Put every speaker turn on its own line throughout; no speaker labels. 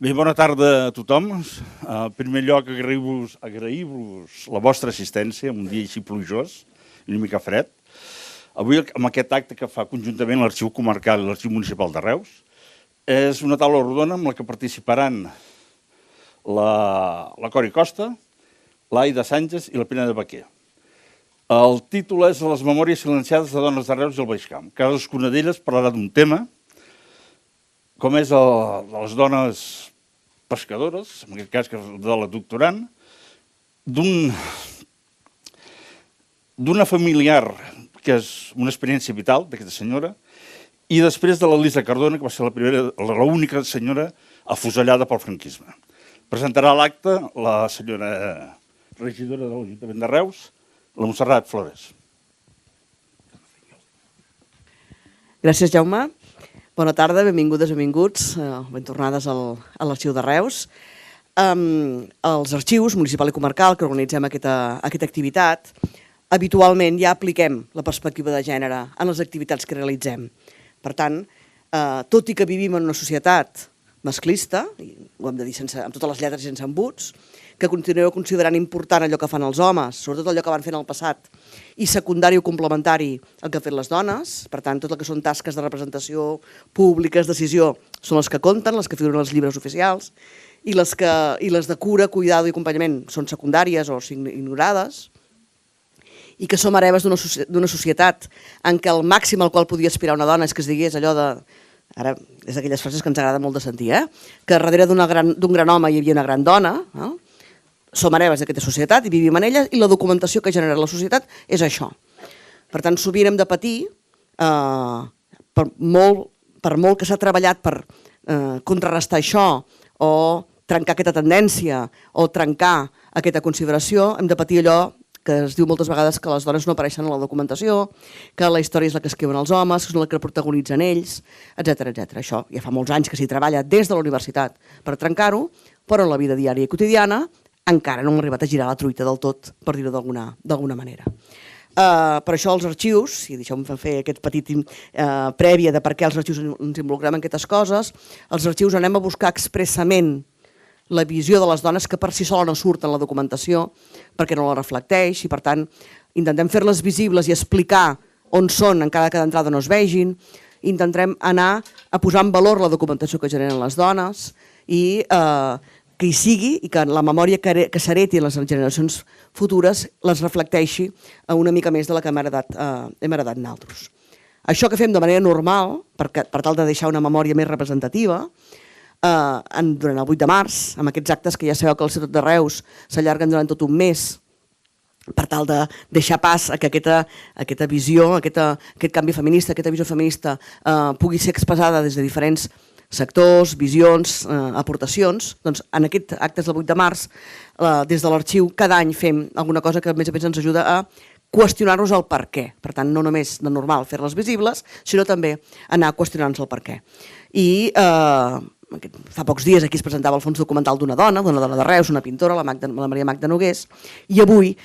Bé, bona tarda a tothom. En primer lloc, agrair-vos la vostra assistència en un dia així plujós i una mica fred. Avui, amb aquest acte que fa conjuntament l'Arxiu Comarcal i l'Arxiu Municipal de Reus, és una taula rodona amb la que participaran la Cori Costa, l'Aida Sánchez i la Pineda Baquer. El títol és Les memòries silenciades de dones de Reus i el Baix Camp. Cadascuna d'elles parlarà d'un tema, com és de les dones pescadores, en aquest cas de la doctorant, d'una familiar, que és una experiència vital d'aquesta senyora, i després de l'Elisa Cardona, que va ser l'única senyora afusellada pel franquisme. Presentarà l'acte la senyora regidora de l'Ajuntament de Reus, la Montserrat Flores.
Gràcies, Jaume. Bona tarda, benvingudes i benvinguts, ben tornades a l'Arxiu de Reus. Els arxius municipal i comarcal que organitzem aquesta activitat, habitualment ja apliquem la perspectiva de gènere en les activitats que realitzem. Per tant, tot i que vivim en una societat masclista, ho hem de dir amb totes les lletres i sense embuts, que continueu considerant important allò que fan els homes, sobretot allò que van fer en el passat, i secundari o complementari el que han fet les dones. Per tant, tot el que són tasques de representació, públiques, decisió, són les que compten, les que figuren als llibres oficials, i les de cura, cuidado i acompanyament són secundàries o ignorades, i que som hereves d'una societat en què el màxim al qual podia aspirar una dona és que es digués allò de... Ara, és d'aquelles frases que ens agrada molt de sentir, que darrere d'un gran home hi havia una gran dona. Som hereves d'aquesta societat i vivim en ella, i la documentació que genera la societat és això. Per tant, sovint hem de patir, per molt que s'ha treballat per contrarrestar això, o trencar aquesta tendència, o trencar aquesta consideració, hem de patir allò que es diu moltes vegades que les dones no apareixen a la documentació, que la història és la que escriuen els homes, que és la que protagonitzen ells, etc. Això ja fa molts anys que s'hi treballa des de la universitat per trencar-ho, però en la vida diària i quotidiana encara no hem arribat a girar la truita del tot, per dir-ho d'alguna manera. Per això els arxius, i deixeu-me fer aquest petit prèvia de per què els arxius ens involucrem en aquestes coses, els arxius anem a buscar expressament la visió de les dones que per si sola no surt en la documentació perquè no la reflecteix, i per tant intentem fer-les visibles i explicar on són en cada entrada on es vegin. Intentem anar a posar en valor la documentació que generen les dones i que hi sigui, i que la memòria que s'hereti en les generacions futures les reflecteixi una mica més de la que hem heredat nosaltres. Això que fem de manera normal, per tal de deixar una memòria més representativa, durant el 8 de març, amb aquests actes que ja sabeu que al Ciutat de Reus s'allarguen durant tot un mes, per tal de deixar pas a que aquesta visió, aquest canvi feminista, aquesta visió feminista pugui ser expressada des de diferents sectors, visions, aportacions. Doncs en aquests actes del 8 de març, des de l'arxiu, cada any fem alguna cosa que a més ens ajuda a qüestionar-nos el per què. Per tant, no només de normal fer-les visibles, sinó també anar qüestionant-nos el per què. I fa pocs dies aquí es presentava el fons documental d'una dona de Reus, una pintora, la Maria Magda Nogués, i avui,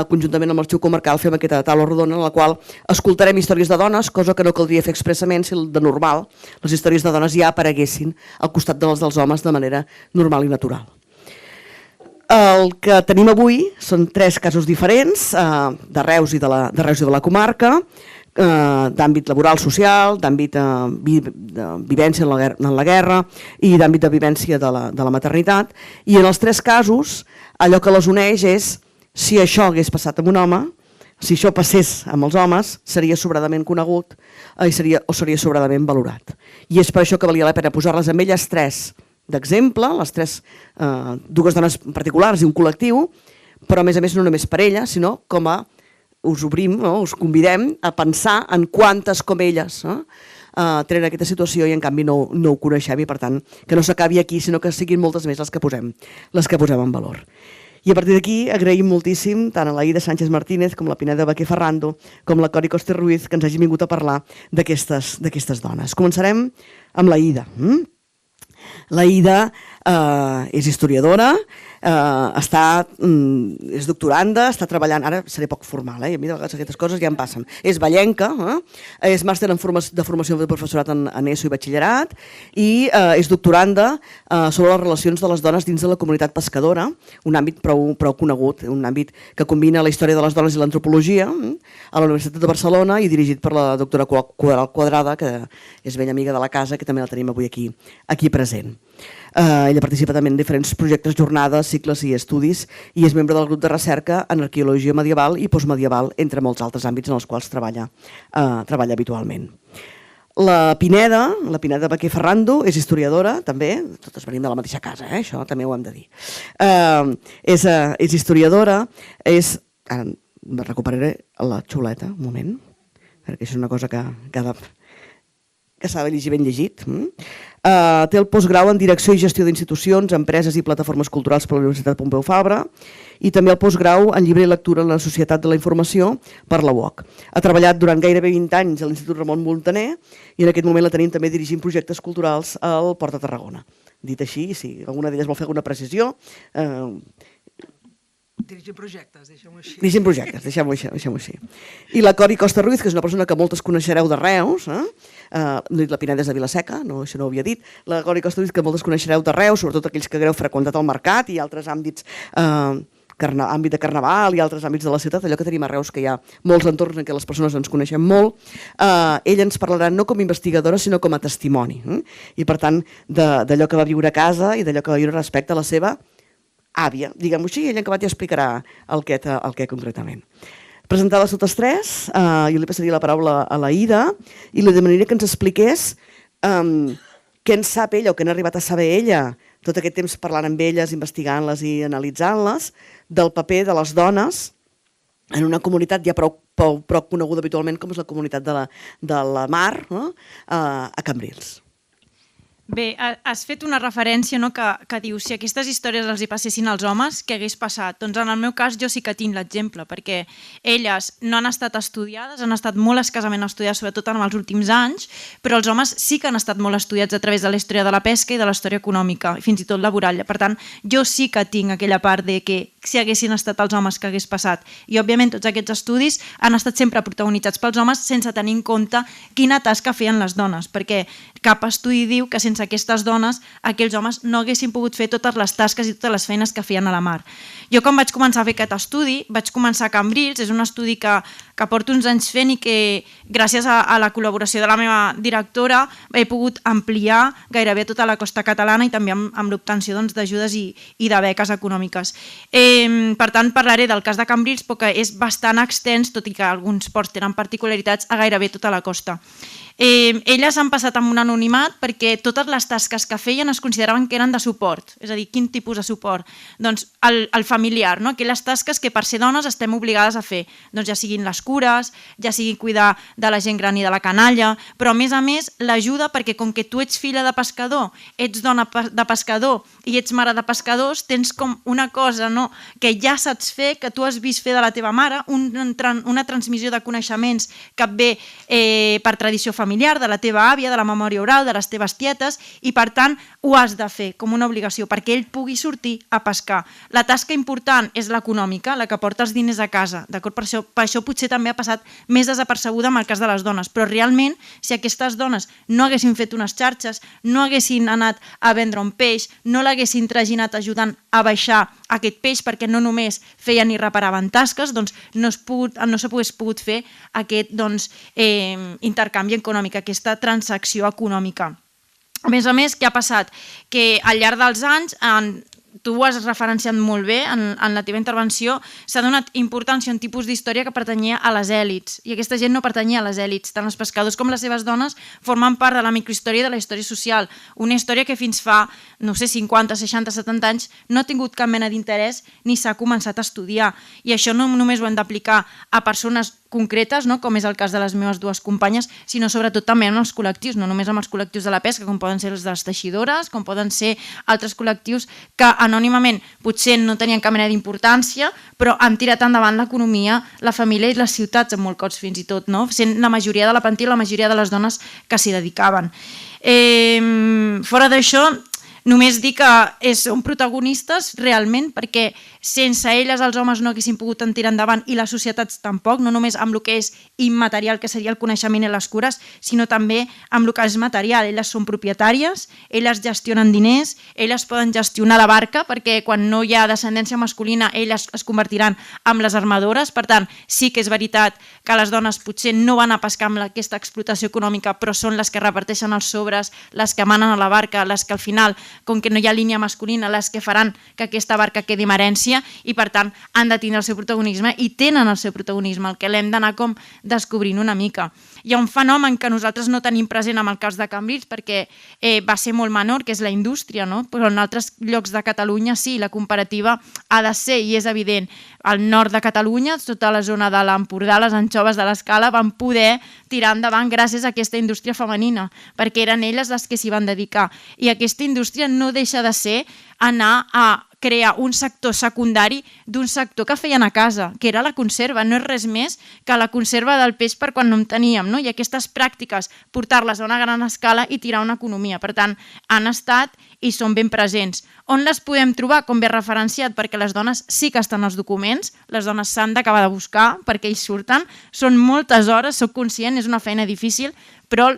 conjuntament amb l'Arxiu Comarcal, fem aquesta taula rodona en la qual escoltarem històries de dones, cosa que no caldria fer expressament si de normal les històries de dones ja apareguessin al costat de les dels homes de manera normal i natural. El que tenim avui són 3 casos diferents, de Reus i de la comarca, d'àmbit laboral, social, d'àmbit de vivència en la guerra i d'àmbit de vivència de la maternitat. I en els 3 casos, allò que les uneix és si això hagués passat amb un home, si això passés amb els homes, seria sobradament conegut o seria sobradament valorat. I és per això que valia la pena posar-les amb elles 3 d'exemple, les 2 dones particulars i un col·lectiu, però a més no només per elles, sinó com a us obrim, us convidem a pensar en quantes com elles tenen aquesta situació i en canvi no ho coneixem, i per tant que no s'acabi aquí, sinó que siguin moltes més les que posem en valor. I a partir d'aquí agraïm moltíssim tant a l'Aida Sánchez Martínez com la Pineda Baquer Ferrando com la Cori Costa Ruiz que ens hagin vingut a parlar d'aquestes dones. Començarem amb l'Aida. L'Aida és historiadora, és doctoranda, està treballant, ara seré poc formal, i a mi de vegades aquestes coses ja em passen. És vallenca, és màster de formació de professorat en ESO i batxillerat, i és doctoranda sobre les relacions de les dones dins de la comunitat pescadora, un àmbit prou conegut, un àmbit que combina la història de les dones i l'antropologia a la Universitat de Barcelona i dirigit per la doctora Quadrada, que és vella amiga de la casa, que també la tenim avui aquí present. Ella participa també en diferents projectes, jornades, cicles i estudis i és membre del grup de recerca en arqueologia medieval i postmedieval, entre molts altres àmbits en els quals treballa habitualment. La Pineda Baquer Ferrando, és historiadora, també, totes venim de la mateixa casa, això també ho hem de dir. És historiadora, ara me recuperaré la xuleta, un moment, perquè això és una cosa que s'ha de llegir ben llegit. Té el postgrau en Direcció i Gestió d'Institucions, Empreses i Plataformes Culturals per la Universitat Pompeu Fabra i també el postgrau en Llibre i Lectura en la Societat de la Informació per la UOC. Ha treballat durant gairebé 20 anys a l'Institut Ramon Muntaner i en aquest moment la tenim també dirigint projectes culturals al Port de Tarragona. Dit així, si alguna d'elles vol fer alguna precisió...
Dirigir projectes, deixem-ho així.
Dirigir projectes, deixem-ho així. I la Cori Costa Ruiz, que és una persona que moltes coneixereu de Reus, la Pineda és de Vilaseca, això no ho havia dit, la Cori Costa Ruiz, que moltes coneixereu de Reus, sobretot aquells que hagueu freqüentat el mercat i altres àmbits, àmbit de carnaval i altres àmbits de la ciutat, allò que tenim a Reus, que hi ha molts entorns en què les persones ens coneixem molt. Ella ens parlarà no com a investigadora, sinó com a testimoni. I, per tant, d'allò que va viure a casa i d'allò que va viure respecte a la seva àvia, diguem-ho així, ella en acabat ja explicarà el què concretament. Presentades totes tres, jo li passaria la paraula a la Ida i li demanaria que ens expliqués què en sap ella o què n'ha arribat a saber ella tot aquest temps parlant amb elles, investigant-les i analitzant-les, del paper de les dones en una comunitat ja prou coneguda habitualment com és la comunitat de la Mar, a Cambrils.
Bé, has fet una referència que diu si aquestes històries els hi passessin als homes, què hagués passat? Doncs en el meu cas jo sí que tinc l'exemple, perquè elles no han estat estudiades, han estat molt escassament estudiades, sobretot en els últims anys, però els homes sí que han estat molt estudiats a través de la història de la pesca i de la història econòmica, fins i tot laboral. Per tant, jo sí que tinc aquella part de que si haguessin estat els homes que hagués passat. I òbviament tots aquests estudis han estat sempre protagonitzats pels homes sense tenir en compte quina tasca feien les dones, perquè cap estudi diu que sense aquestes dones aquells homes no haguessin pogut fer totes les tasques i totes les feines que feien a la mar. Jo quan vaig començar a fer aquest estudi, vaig començar a Cambrils, és un estudi que porto uns anys fent i que gràcies a la col·laboració de la meva directora he pogut ampliar gairebé tota la costa catalana i també amb l'obtenció d'ajudes i de beques econòmiques. Per tant, parlaré del cas de Cambrils, però que és bastant extens, tot i que alguns ports tenen particularitats, a gairebé tota la costa. Elles han passat amb un anonimat perquè totes les tasques que feien es consideraven que eren de suport. És a dir, quin tipus de suport? Doncs el familiar, aquelles tasques que per ser dones estem obligades a fer, ja siguin les cures, ja sigui cuidar de la gent gran i de la canalla, però a més l'ajuda perquè com que tu ets filla de pescador, ets dona de pescador i ets mare de pescadors, tens com una cosa que ja saps fer, que tu has vist fer de la teva mare, una transmissió de coneixements que et ve per tradició familiar, de la teva àvia, de la memòria oral, de les teves tietes, i per tant ho has de fer com una obligació perquè ell pugui sortir a pescar. La tasca important és l'econòmica, la que porta els diners a casa, d'acord? Per això potser també ha passat més desapercebuda en el cas de les dones, però realment si aquestes dones no haguessin fet unes xarxes, no haguessin anat a vendre un peix, no l'haguessin traginat ajudant a baixar aquest peix perquè no només feien i reparaven tasques, doncs no s'hagués pogut fer aquest intercanvi econòmic, aquesta transacció econòmica. A més, què ha passat? Que al llarg dels anys, tu ho has referenciat molt bé en la teva intervenció, s'ha donat importància a un tipus d'història que pertanyia a les èlits, i aquesta gent no pertanyia a les èlits. Tant els pescadors com les seves dones formen part de la microhistòria i de la història social, una història que fins fa, 50, 60, 70 anys no ha tingut cap mena d'interès ni s'ha començat a estudiar, i això no només ho hem d'aplicar a persones concretes, com és el cas de les meves dues companyes, sinó sobretot també en els col·lectius, no només amb els col·lectius de la pesca, com poden ser els de les teixidores, com poden ser altres col·lectius que anònimament potser no tenien cap mena d'importància, però han tirat endavant l'economia, la família i les ciutats en molts cops fins i tot, sent la majoria de la plantilla, la majoria de les dones que s'hi dedicaven. Fora d'això, Només dir que són protagonistes realment perquè sense elles els homes no haguessin pogut tirar endavant i les societats tampoc, no només amb el que és immaterial, que seria el coneixement i les cures, sinó també amb el que és material. Elles són propietàries, elles gestionen diners, elles poden gestionar la barca perquè quan no hi ha descendència masculina elles es convertiran en les armadores. Per tant, sí que és veritat que les dones potser no van a pescar amb aquesta explotació econòmica, però són les que reparteixen els sobres, les que manen a la barca, les que al final, com que no hi ha línia masculina, les que faran que aquesta barca quedi en herència i per tant han de tindre el seu protagonisme i tenen el seu protagonisme, el que l'hem d'anar com descobrint una mica. Hi ha un fenomen que nosaltres no tenim present amb el cas de Cambrils perquè va ser molt menor, que és la indústria, no? Però en altres llocs de Catalunya sí, la comparativa ha de ser i és evident. Al nord de Catalunya, tota la zona de l'Empordà, les anxoves de l'Escala van poder tirar endavant gràcies a aquesta indústria femenina, perquè eren elles les que s'hi van dedicar. I aquesta indústria no deixa de ser anar a crear un sector secundari d'un sector que feien a casa, que era la conserva. No és res més que la conserva del peix per quan no en teníem, no? I aquestes pràctiques, portar-les a una gran escala i tirar una economia. Per tant, han estat i són ben presents. On les podem trobar? Com bé referenciat, perquè les dones sí que estan als documents, les dones s'han d'acabar de buscar perquè ells surten, són moltes hores, soc conscient, és una feina difícil, però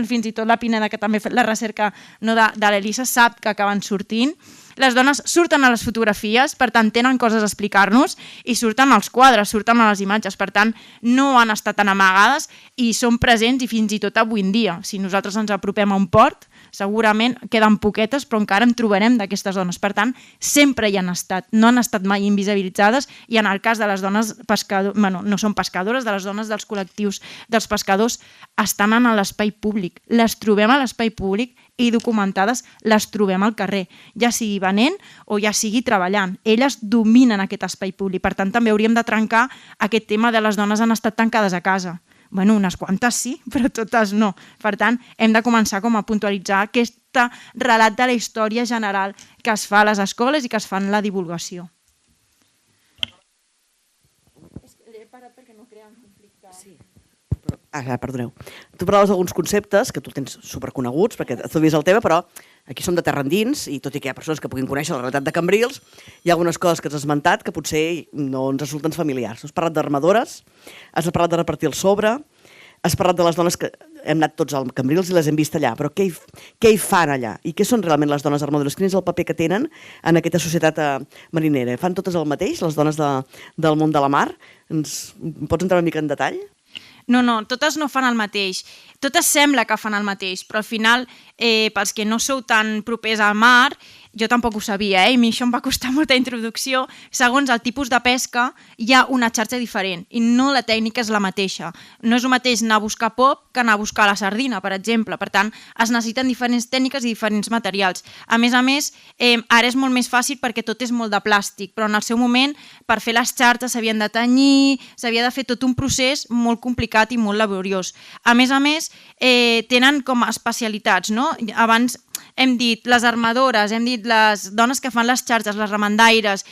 fins i tot la Pineda, que també ha fet la recerca de l'Elisa, sap que acaben sortint. Les dones surten a les fotografies, per tant tenen coses a explicar-nos i surten als quadres, surten a les imatges, per tant no han estat tan amagades i són presents i fins i tot avui en dia. Si nosaltres ens apropem a un port, segurament queden poquetes, però encara en trobarem d'aquestes dones. Per tant, sempre hi han estat, no han estat mai invisibilitzades i en el cas de les dones pescadores, no són pescadores, de les dones dels col·lectius dels pescadors, estan en l'espai públic. Les trobem a l'espai públic i documentades les trobem al carrer, ja sigui venent o ja sigui treballant. Elles dominen aquest espai públic, per tant també hauríem de trencar aquest tema de les dones han estat tancades a casa. Bueno, unes quantes sí, però totes no. Per tant, hem de començar com a puntualitzar aquest relat de la història general que es fa a les escoles i que es fa en la divulgació.
Perdoneu. Tu parlaves d'alguns conceptes que tu tens superconeguts, perquè tu vist el tema, però aquí som de terra endins i tot i que hi ha persones que puguin conèixer la realitat de Cambrils, hi ha algunes coses que has esmentat que potser no ens resulten familiars. Has parlat d'armadores, has parlat de repartir el sobre, has parlat de les dones que hem anat tots al Cambrils i les hem vist allà, però què hi fan allà? I què són realment les dones armadores? Quin és el paper que tenen en aquesta societat marinera? Fan totes el mateix, les dones del món de la mar? Ens pots entrar una mica en detall?
No, totes no fan el mateix. Totes sembla que fan el mateix, però al final, pels que no sou tan propers al mar, jo tampoc ho sabia, i a mi això em va costar molta introducció. Segons el tipus de pesca, hi ha una xarxa diferent i no la tècnica és la mateixa. No és el mateix anar a buscar pop que anar a buscar la sardina, per exemple. Per tant, es necessiten diferents tècniques i diferents materials. A més, ara és molt més fàcil perquè tot és molt de plàstic, però en el seu moment, per fer les xarxes s'havien de tenyir, s'havia de fer tot un procés molt complicat i molt laboriós. A més, tenen com especialitats, no? Abans hem dit les armadores, hem dit les dones que fan les xarxes, les remendaires,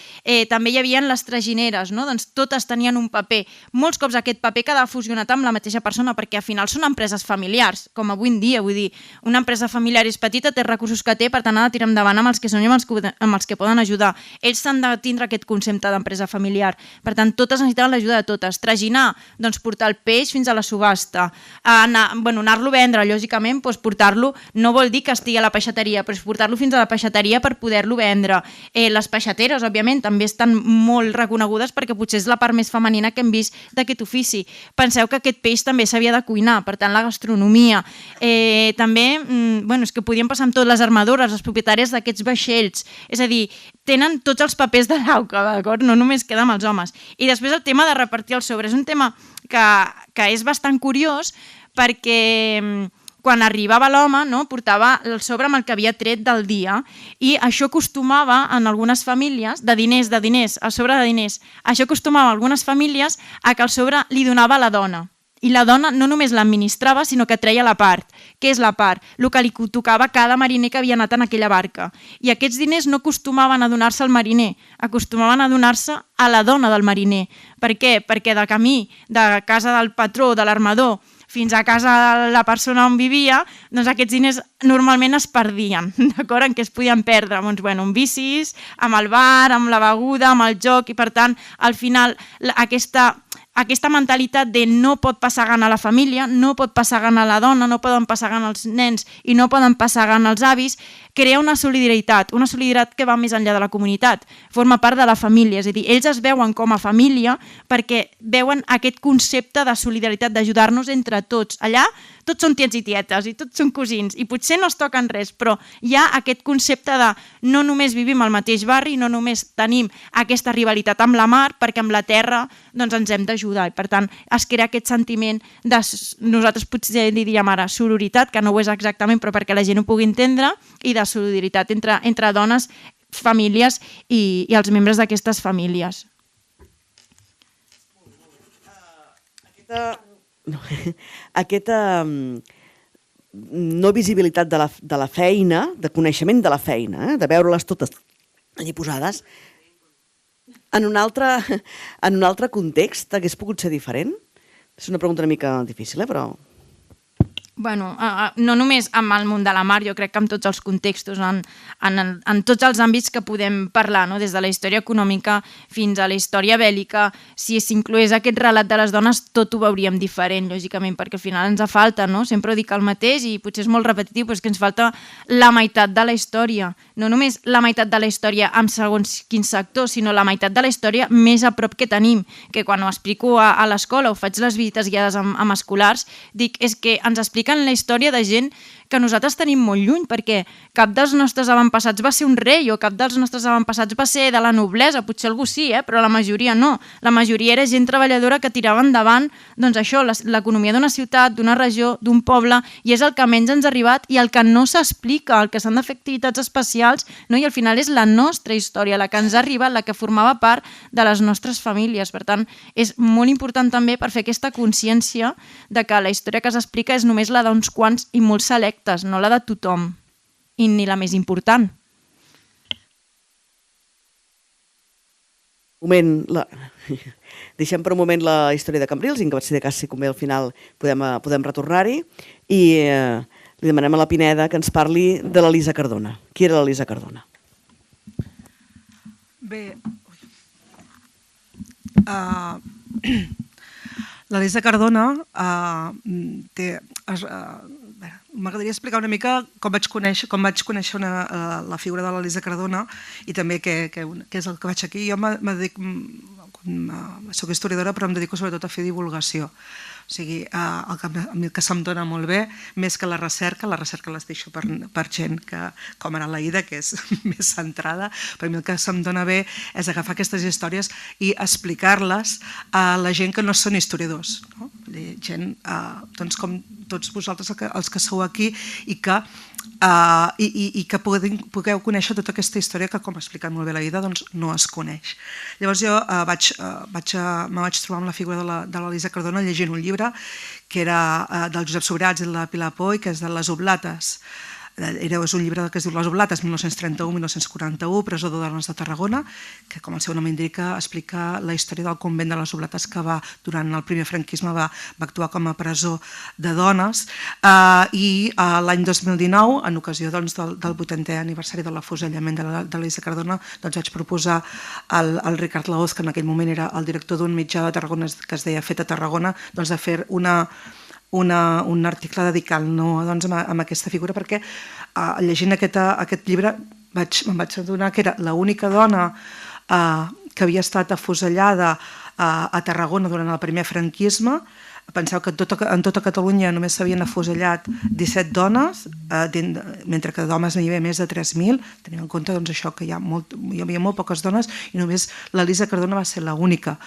també hi havia les tragineres, no? Doncs totes tenien un paper. Molts cops aquest paper queda fusionat amb la mateixa persona perquè al final són empreses familiars, com avui en dia, vull dir, una empresa familiar és petita, té recursos que té, per tant ha de tirar endavant amb els que són i amb els que poden ajudar. Ells s'han de tindre aquest concepte d'empresa familiar. Per tant, totes necessitaven l'ajuda de totes. Traginar, doncs portar el peix fins a la subhasta. Anar-lo a vendre, lògicament, portar-lo no vol dir que estigui a la peixateria, però és portar-lo fins a la peixateria per poder-lo vendre. Les peixateres, òbviament, també estan molt reconegudes perquè potser és la part més femenina que hem vist d'aquest ofici. Penseu que aquest peix també s'havia de cuinar, per tant, la gastronomia. També, és que podien passar amb totes les armadores, les propietàries d'aquests vaixells. És a dir, tenen tots els papers de l'auca, d'acord? No només queda amb els homes. I després el tema de repartir el sobre. És un tema que és bastant curiós perquè quan arribava l'home, portava el sobre amb el que havia tret del dia i això acostumava en algunes famílies, de diners, el sobre de diners, això acostumava en algunes famílies a que el sobre li donava a la dona. I la dona no només l'administrava, sinó que treia la part. Què és la part? El que li tocava a cada mariner que havia anat en aquella barca. I aquests diners no acostumaven a donar-se al mariner, acostumaven a donar-se a la dona del mariner. Per què? Perquè de camí, de casa del patró, de l'armador, fins a casa de la persona on vivia, doncs aquests diners normalment es perdien, d'acord? En què es podien perdre? Doncs, bueno, amb vicis, amb el bar, amb la beguda, amb el joc, i per tant, al final, aquesta mentalitat de no pot passar gana a la família, no pot passar gana a la dona, no poden passar gana els nens i no poden passar gana els avis, crea una solidaritat que va més enllà de la comunitat, forma part de la família, és a dir, ells es veuen com a família perquè veuen aquest concepte de solidaritat, d'ajudar-nos entre tots. Allà tots són tiets i tietes i tots són cosins i potser no es toquen res, però hi ha aquest concepte de no només vivim al mateix barri, no només tenim aquesta rivalitat amb la mar, perquè amb la terra doncs ens hem d'ajudar i per tant es crea aquest sentiment de, nosaltres potser li diríem ara sororitat, que no ho és exactament però perquè la gent ho pugui entendre, i de solidaritat entre dones, famílies i els membres d'aquestes famílies.
Aquesta no visibilitat de la feina, de coneixement de la feina, de veure-les totes allí posades, en un altre context hagués pogut ser diferent? És una pregunta una mica difícil, però...
Bueno, no només amb el món de la mar, jo crec que en tots els contextos, en tots els àmbits que podem parlar, no? Des de la història econòmica fins a la història bèl·lica, si s'incloés aquest relat de les dones, tot ho veuríem diferent, lògicament, perquè al final ens falta, no? Sempre dic el mateix i potser és molt repetitiu, però és que ens falta la meitat de la història. No només la meitat de la història amb segons quin sector, sinó la meitat de la història més a prop que tenim, que quan ho explico a l'escola o faig les visites guiades amb escolars, dic, és que ens expliquen la història de gent que nosaltres tenim molt lluny, perquè cap dels nostres avantpassats va ser un rei o cap dels nostres avantpassats va ser de la noblesa, potser algú sí, però la majoria no. La majoria era gent treballadora que tirava endavant doncs això, l'economia d'una ciutat, d'una regió, d'un poble, i és el que menys ens ha arribat i el que no s'explica, el que s'han de fer activitats especials, no? I al final és la nostra història, la que ens ha arribat, la que formava part de les nostres famílies. Per tant, és molt important també per fer aquesta consciència de que la història que s'explica és només la d'uns quants i molt selectes, no la de tothom, i ni la més important.
Deixem per un moment la història de Cambrils, i en si de cas, si convé al final podem retornar-hi, i li demanem a la Pineda que ens parli de l'Elisa Cardona. Qui era l'Elisa Cardona?
Bé, l'Elisa Cardona m'agradaria explicar una mica com vaig conèixer la figura de l'Elisa Cardona i també què és el que vaig aquí. Jo soc historiadora però em dedico sobretot a fer divulgació. O sigui, el que se'm dona molt bé, més que la recerca les deixo per gent com ara l'Aida, que és més centrada, però a mi el que se'm dona bé és agafar aquestes històries i explicar-les a la gent que no són historiadors, no? Gent com tots vosaltres els que sou aquí i que pugueu conèixer tota aquesta història que, com ha explicat molt bé l'Aida, no es coneix. Llavors jo me vaig trobar amb la figura de l'Elisa Cardona llegint un llibre que era del Josep Subirats i de la Pilar Poy, que és de les Oblates. És un llibre que es diu Les Oblates, 1931-1941, presó de dones de Tarragona, que, com el seu nom indica, explica la història del convent de les Oblates que durant el primer franquisme va actuar com a presó de dones. I l'any 2019, en ocasió del 80è aniversari de l'afusellament de l'Elisa Cardona, vaig proposar al Ricard Laoz, que en aquell moment era el director d'un mitjà de Tarragona que es deia Fet a Tarragona, de fer un article dedicant-nos a aquesta figura, perquè llegint aquest llibre me'n vaig adonar que era l'única dona que havia estat afusellada a Tarragona durant el primer franquisme. Penseu que en tota Catalunya només s'havien afusellat 17 dones, mentre que d'homes n'hi havia més de 3.000. Tenim en compte això, que hi havia molt poques dones i només l'Elisa Cardona va ser l'única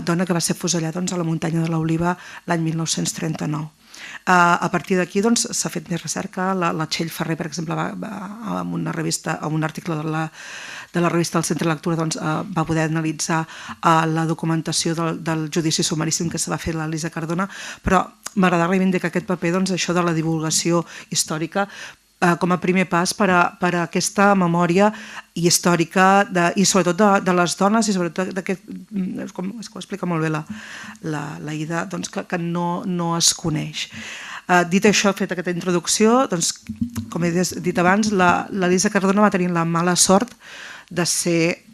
dona que va ser afusellada a la muntanya de l'Oliva l'any 1939. A partir d'aquí s'ha fet més recerca. La Txell Ferrer, per exemple, en un article de la revista del Centre de Lectura va poder analitzar la documentació del judici sumaríssim que se va fer a l'Elisa Cardona, però m'agrada reivindicar aquest paper, això de la divulgació històrica, com a primer pas per a aquesta memòria històrica i sobretot de les dones i sobretot d'aquest, com ho explica molt bé la Ida, doncs que no es coneix. Dit això, fet aquesta introducció, doncs, com he dit abans, l'Elisa Cardona va tenir la mala sort de ser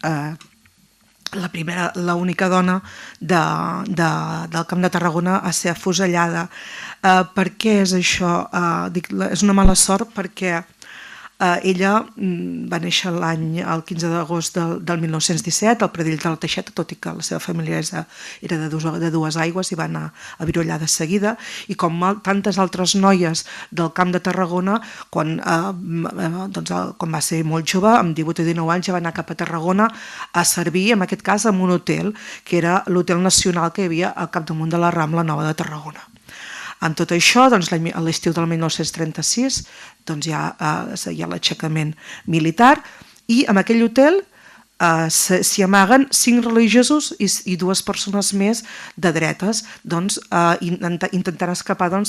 l'única dona del Camp de Tarragona a ser afusellada. Per què és això? És una mala sort perquè ella va néixer el 15 d'agost del 1917 al Pradell de la Teixeta, tot i que la seva família era de Dues Aigües i va anar a Virollar de seguida, i com tantes altres noies del Camp de Tarragona, quan va ser molt jove, amb 18 o 19 anys, ja va anar cap a Tarragona a servir, en aquest cas, en un hotel, que era l'Hotel Nacional que hi havia al capdamunt de la Rambla Nova de Tarragona. En tot això, a l'estiu del 1936, hi ha l'aixecament militar i en aquell hotel s'hi amaguen 5 religiosos i 2 persones més de dretes intentant escapar de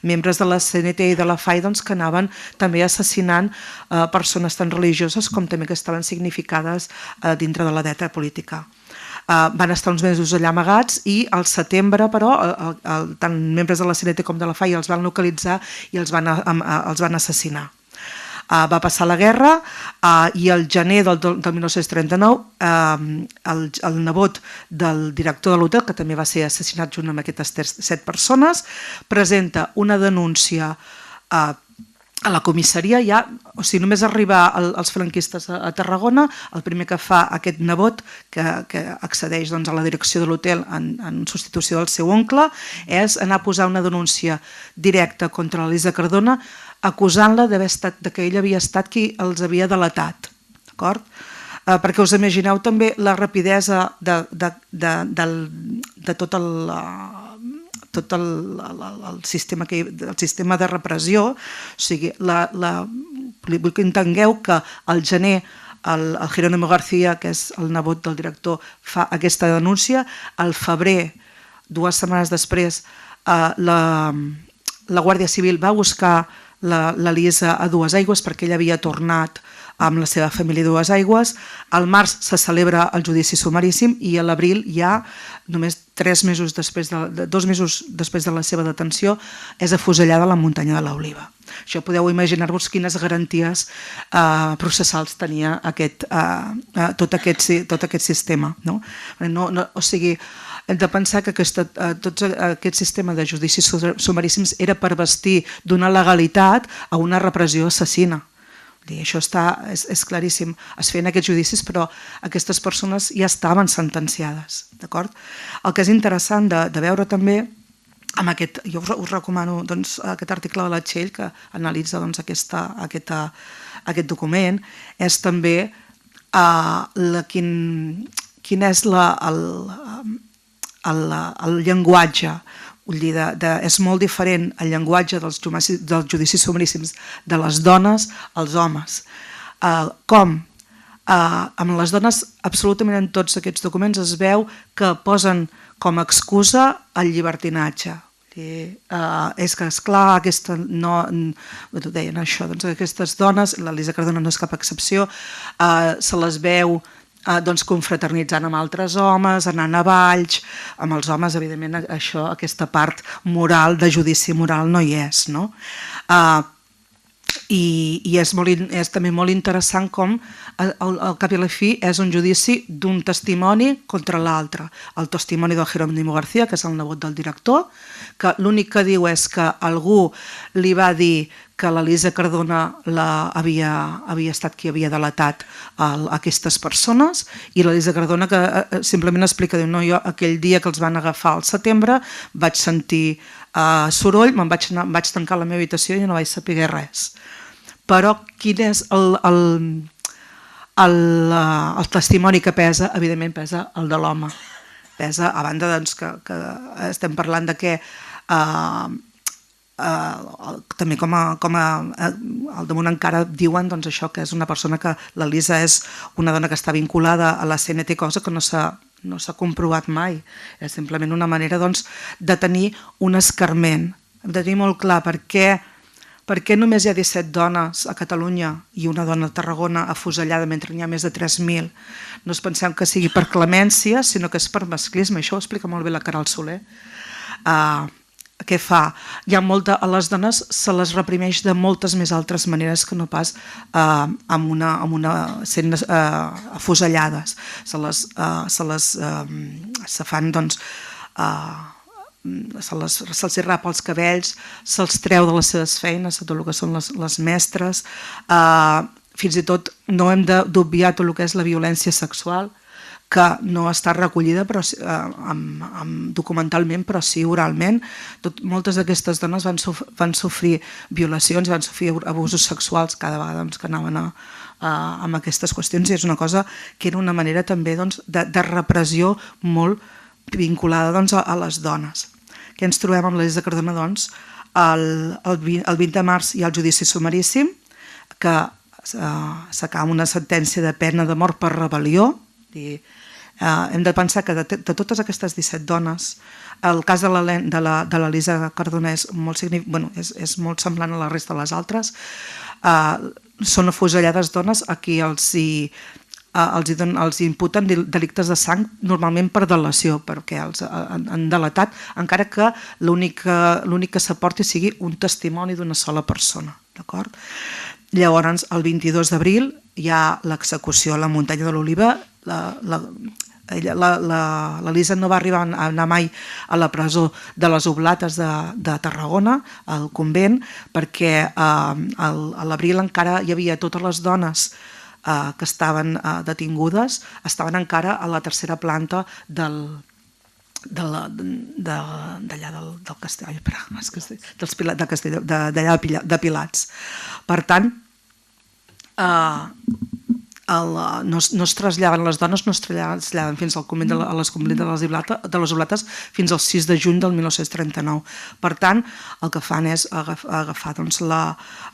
membres de la CNT i de la FAI que anaven també assassinant persones tan religioses com també que estaven significades dintre de la dreta política. Van estar uns mesos allà amagats i al setembre, però, tant membres de la CNT com de la FAI els van localitzar i els van assassinar. Va passar la guerra i al gener del 1939 el nebot del director de l'hotel, que també va ser assassinat junt amb aquestes 7 persones, presenta una denúncia a la comissaria. Només arribar els franquistes a Tarragona, el primer que fa aquest nebot, que accedeix a la direcció de l'hotel en substitució del seu oncle, és anar a posar una denúncia directa contra l'Elisa Cardona, acusant-la que ella havia estat qui els havia delatat. D'acord? Perquè us imagineu també la rapidesa de tot el sistema de repressió. O sigui, vull que entengueu que al gener el Jerónimo García, que és el nebot del director, fa aquesta denúncia. Al febrer, 2 setmanes després, la Guàrdia Civil va buscar l'Elisa a Dues Aigües perquè ella havia tornat amb la seva família a Dues Aigües. Al març se celebra el judici sumaríssim i a l'abril, ja només 2 mesos després de la seva detenció, és afusellada a la muntanya de l'Oliva. Això podeu imaginar-vos quines garanties processals tenia tot aquest sistema. O sigui, hem de pensar que tot aquest sistema de judicis sumaríssims era per vestir d'una legalitat a una repressió assassina. Això és claríssim. Es feien aquests judicis, però aquestes persones ja estaven sentenciades. El que és interessant de veure també, jo us recomano aquest article de la Txell que analitza aquest document, és també quin és el llenguatge. Vull dir, és molt diferent el llenguatge dels judicis sumaríssims de les dones als homes. Com? Amb les dones, absolutament en tots aquests documents es veu que posen com a excusa el llibertinatge. És que, esclar, deien això, aquestes dones, l'Elisa Cardona no és cap excepció, se les veu confraternitzant amb altres homes, anant a balls. Amb els homes, evidentment, aquesta part moral, de judici moral, no hi és. I és també molt interessant com al cap i a la fi és un judici d'un testimoni contra l'altre. El testimoni del Jerónimo García, que és el nebot del director, que l'únic que diu és que algú li va dir que l'Elisa Cardona havia estat qui havia delatat aquestes persones, i l'Elisa Cardona que simplement explica, diu, jo aquell dia que els van agafar al setembre vaig sentir soroll, me'n vaig tancar a la meva habitació i no vaig saber res. Però quin és el testimoni que pesa? Evidentment pesa el de l'home. Pesa, a banda que estem parlant de que també com al damunt encara diuen això, que és una persona que l'Elisa és una dona que està vinculada a la CNT, cosa que no s'ha comprovat mai. És simplement una manera de tenir un escarment. Hem de tenir molt clar per què Per què només hi ha 17 dones a Catalunya i una dona a Tarragona afusellada mentre n'hi ha més de 3.000? No es pensem que sigui per clemència, sinó que és per masclisme. Això ho explica molt bé la Caral Soler. Què fa? A les dones se les reprimeix de moltes més altres maneres que no pas sent afusellades. Se fan, doncs, se'ls rapa els cabells, se'ls treu de les seves feines, tot el que són les mestres, fins i tot no hem d'obviar tot el que és la violència sexual, que no està recollida documentalment, però sí oralment. Moltes d'aquestes dones van sofrir violacions, van sofrir abusos sexuals cada vegada que anaven amb aquestes qüestions, i és una cosa que era una manera també de repressió molt vinculada a les dones. Què ens trobem amb l'Elisa Cardona? El 20 de març hi ha el judici sumaríssim, que s'acaba amb una sentència de pena de mort per rebel·lió. Hem de pensar que de totes aquestes 17 dones, el cas de l'Elisa Cardona és molt semblant a la resta de les altres. Són afusellades dones a qui els imputen delictes de sang, normalment per delació, perquè els han delatat, encara que l'únic que s'aporti sigui un testimoni d'una sola persona. Llavors, el 22 d'abril hi ha l'execució a la muntanya de l'Oliva. L'Elisa no va arribar a anar mai a la presó de les Oblates de Tarragona, al convent, perquè a l'abril encara hi havia totes les dones que estaven detingudes, estaven encara a la tercera planta d'allà del castell, d'allà de Pilats. Per tant, no es traslladen les dones, no es traslladen fins al convent de les Oblates fins al 6 de juny del 1939. Per tant, el que fan és agafar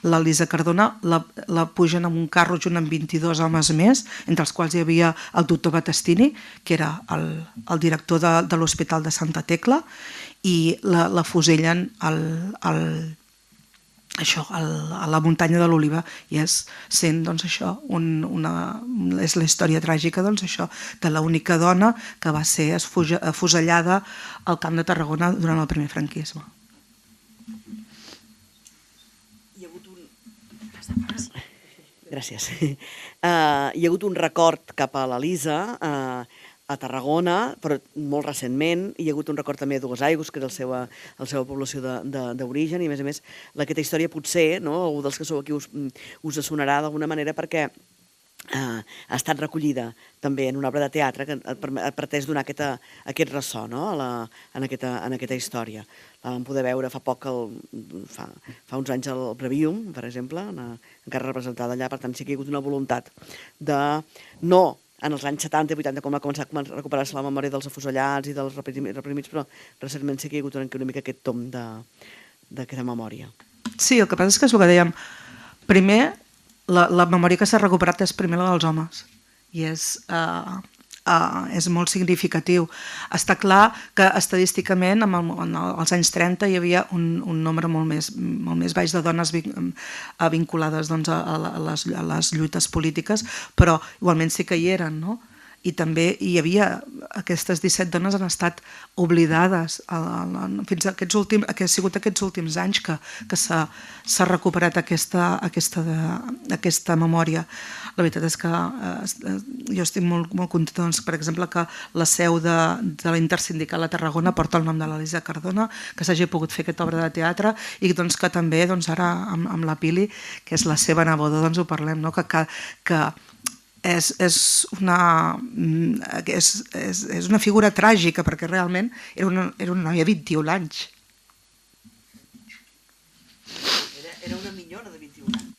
l'Elisa Cardona, la pugen en un carro junt amb 22 homes més, entre els quals hi havia el doctor Battistini, que era el director de l'Hospital de Santa Tecla, i la fusellen a la muntanya de l'Oliva, i és la història tràgica de l'única dona que va ser afusellada al Camp de Tarragona durant el primer franquisme.
Gràcies. Hi ha hagut un record cap a l'Elisa a Tarragona, però molt recentment. Hi ha hagut un record també a Duesaigües, que és la seva població d'origen, i a més aquesta història potser, algú dels que sou aquí us sonarà d'alguna manera, perquè ha estat recollida també en una obra de teatre que ha pretès donar aquest ressò en aquesta història. La vam poder veure fa poc, fa uns anys, al Brevium, per exemple, encara representada allà. Per tant, sí que hi ha hagut una voluntat de no en els anys 70 i 80, com ha començat a recuperar-se la memòria dels afusellats i dels reprimits, però recentment sí que hi ha hagut una mica aquest tom d'aquesta memòria.
Sí, el que passa és que és el que dèiem. Primer, la memòria que s'ha recuperat és primer la dels homes, i és molt significatiu. Està clar que estadísticament als anys 30 hi havia un nombre molt més baix de dones vinculades a les lluites polítiques, però igualment sí que hi eren, no? I també hi havia aquestes 17 dones han estat oblidades fins a que ha sigut aquests últims anys que s'ha recuperat aquesta memòria. La veritat és que jo estic molt contenta, per exemple, que la seu de la Intersindical a Tarragona porta el nom de l'Elisa Cardona, que s'hagi pogut fer aquesta obra de teatre, i que també ara amb la Pili, que és la seva neboda, ho parlem, que és una figura tràgica, perquè realment era una noia de 21 anys.
Era una minyona de 21 anys.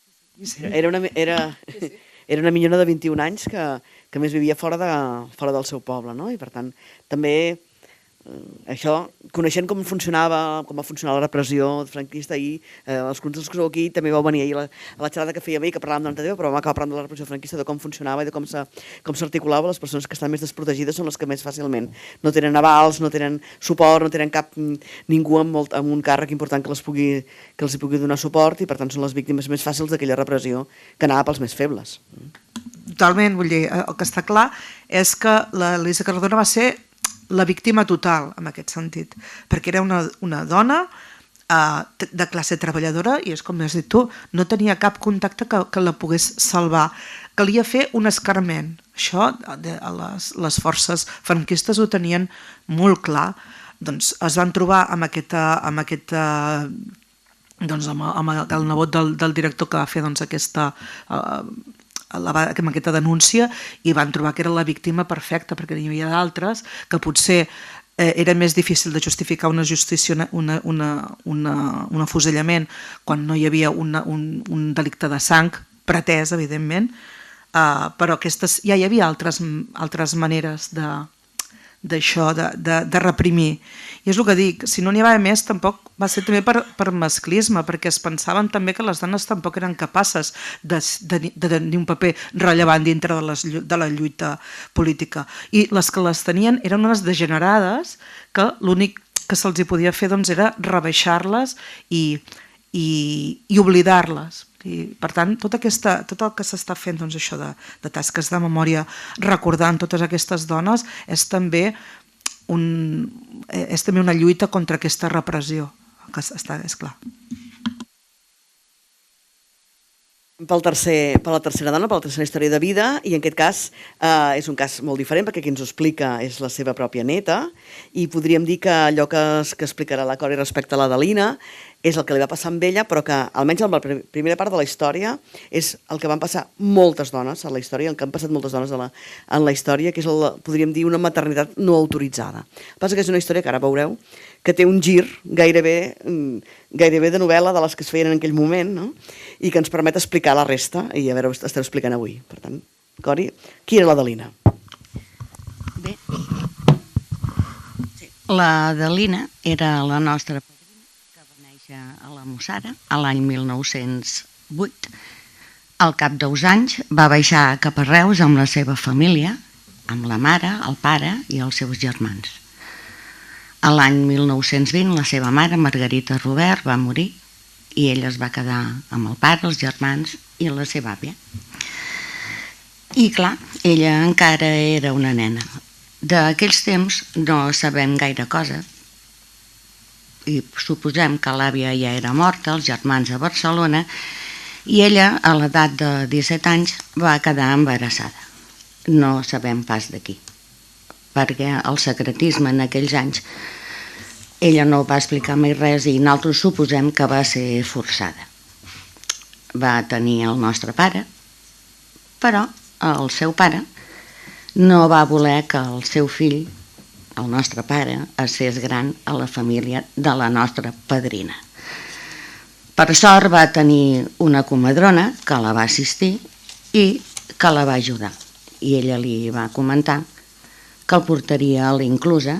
Era una minyona de 21 anys que més vivia fora del seu poble, no? I per tant també Això, coneixent com funcionava, com va funcionar la repressió franquista, ahir, els que sou aquí també vau venir ahir a la xerrada que fèiem ahir, que parlàvem d'anterior, però vam acabar parlant de la repressió franquista, de com funcionava i de com s'articulava. Les persones que estan més desprotegides són les que més fàcilment no tenen avals, no tenen suport, no tenen cap ningú amb un càrrec important que els pugui donar suport, i per tant són les víctimes més fàcils d'aquella repressió que anava pels més febles.
Totalment, vull dir, el que està clar és que l'Elisa Cardona va ser la víctima total, en aquest sentit, perquè era una dona de classe treballadora i és com has dit tu, no tenia cap contacte que la pogués salvar. Calia fer un escarment. Això les forces franquistes ho tenien molt clar. Doncs es van trobar amb el nebot del director que va fer aquesta denúncia, i van trobar que era la víctima perfecta, perquè n'hi havia d'altres que potser era més difícil de justificar un afusellament quan no hi havia un delicte de sang pretès, evidentment, però ja hi havia altres maneres d'això, de reprimir. I és el que dic, si no n'hi va haver més, tampoc va ser també per masclisme, perquè es pensaven també que les dones tampoc eren capaces de tenir un paper rellevant dintre de la lluita política. I les que les tenien eren unes degenerades que l'únic que se'ls podia fer era rebaixar-les i oblidar-les. I, per tant, tot el que s'està fent, això de tasques de memòria, recordant totes aquestes dones, és també una lluita contra aquesta repressió, que és clar.
Per la tercera dona, per la tercera història de vida, i en aquest cas és un cas molt diferent, perquè qui ens ho explica és la seva pròpia neta, i podríem dir que allò que explicarà la Cori respecte a l'Adelina és el que li va passar amb ella, però que almenys en la primera part de la història és el que van passar moltes dones a la història, el que han passat moltes dones en la història, que és, podríem dir, una maternitat no autoritzada. El que passa que és una història que ara veureu que té un gir gairebé de novel·la de les que es feien en aquell moment, no? I que ens permet explicar la resta, i a veure, esteu explicant avui. Per tant, Cori, qui era l'Adelina?
Bé, l'Adelina era la nostra a la Mussara, a l'any 1908. Al cap d'2 anys va baixar cap a Reus amb la seva família, amb la mare, el pare i els seus germans. A l'any 1920 la seva mare, Margarita Robert, va morir i ella es va quedar amb el pare, els germans i la seva àvia. I clar, ella encara era una nena. D'aquells temps no sabem gaire cosa, i suposem que l'àvia ja era morta, els germans a Barcelona, i ella, a l'edat de 17 anys, va quedar embarassada. No sabem pas d'aquí, perquè el secretisme en aquells anys, ella no va explicar mai res i nosaltres suposem que va ser forçada. Va tenir el nostre pare, però el seu pare no va voler que el seu fill, el nostre pare, es fes gran a la família de la nostra padrina. Per sort va tenir una comadrona que la va assistir i que la va ajudar. I ella li va comentar que el portaria a l'Inclusa,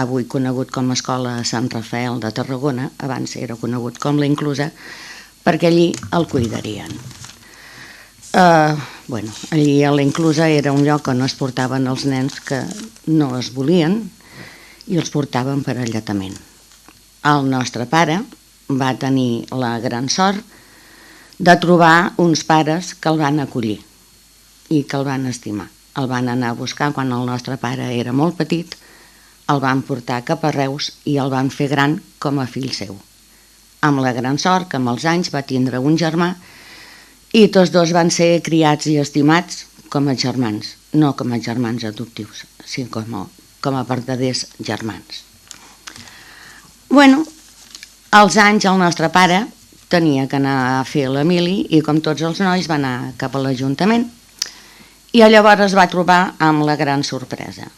avui conegut com a Escola Sant Rafael de Tarragona, abans era conegut com l'Inclusa, perquè allí el cuidarien. Allí a l'Inclusa era un lloc on es portaven els nens que no es volien i els portaven per alletament. El nostre pare va tenir la gran sort de trobar uns pares que el van acollir i que el van estimar. El van anar a buscar quan el nostre pare era molt petit, el van portar cap a Reus i el van fer gran com a fill seu. Amb la gran sort que amb els anys va tindre un germà i tots dos van ser criats i estimats com a germans, no com a germans adoptius, sinó com a verdaders germans. Als anys el nostre pare tenia que anar a fer la mili i com tots els nois va anar cap a l'Ajuntament i llavors es va trobar amb la gran sorpresa.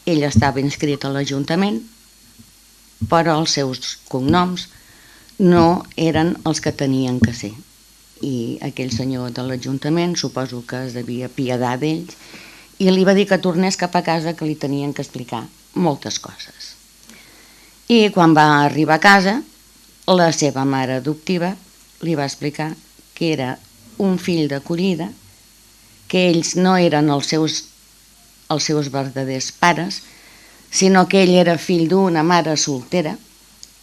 Ell estava inscrit a l'Ajuntament, però els seus cognoms no eren els que tenien que ser. I aquell senyor de l'Ajuntament suposo que es devia piadar d'ells i li va dir que tornés cap a casa, que li tenien que explicar moltes coses. I quan va arribar a casa, la seva mare adoptiva li va explicar que era un fill d'acollida, que ells no eren els seus verdaders pares, sinó que ell era fill d'una mare soltera,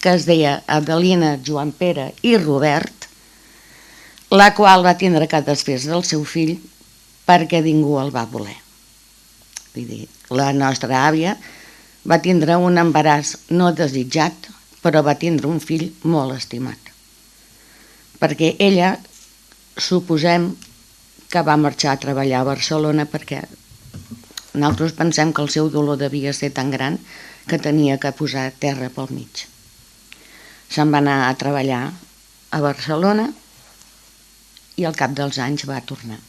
que es deia Adelina, Joan Pere i Robert, la qual va tindre que desfer del seu fill perquè ningú el va voler. Vull dir, la nostra àvia va tindre un embaràs no desitjat, però va tindre un fill molt estimat. Perquè ella, suposem que va marxar a treballar a Barcelona perquè nosaltres pensem que el seu dolor devia ser tan gran que tenia que posar terra pel mig. Se'n va anar a treballar a Barcelona i al cap dels anys va tornar.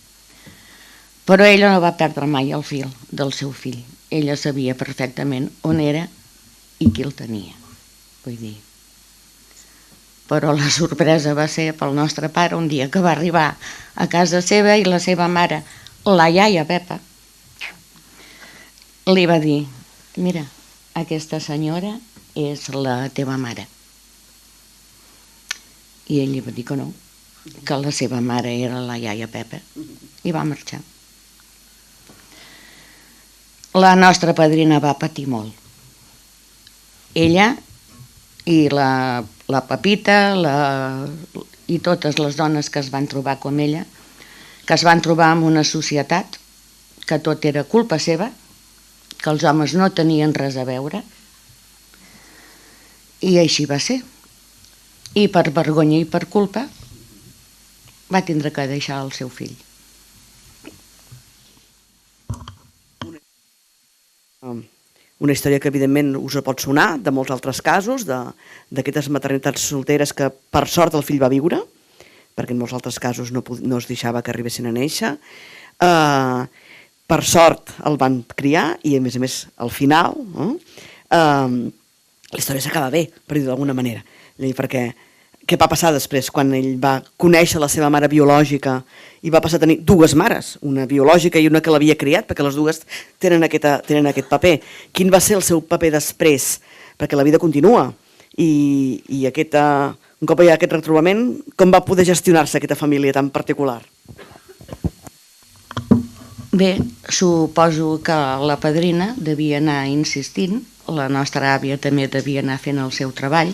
Però ella no va perdre mai el fil del seu fill. Ella sabia perfectament on era i qui el tenia. Vull dir. Però la sorpresa va ser pel nostre pare un dia que va arribar a casa seva i la seva mare, la iaia Pepa, li va dir: mira, aquesta senyora és la teva mare. I ell li va dir que no, que la seva mare era la iaia Pepa, i va marxar. La nostra padrina va patir molt. Ella i la Pepita i totes les dones que es van trobar com ella, que es van trobar en una societat que tot era culpa seva, que els homes no tenien res a veure, i així va ser. I per vergonya i per culpa va tindre que deixar el seu fill.
Una història que evidentment us pot sonar de molts altres casos, d'aquestes maternitats solteres que per sort el fill va viure, perquè en molts altres casos no es deixava que arribessin a néixer. Per sort el van criar i a més al final la història s'acaba bé, per dir-ho d'alguna manera, perquè què va passar després quan ell va conèixer la seva mare biològica i va passar a tenir dues mares, una biològica i una que l'havia criat, perquè les dues tenen aquest paper. Quin va ser el seu paper després? Perquè la vida continua i un cop hi ha aquest retrobament, com va poder gestionar-se aquesta família tan particular?
Bé, suposo que la padrina devia anar insistint, la nostra àvia també devia anar fent el seu treball,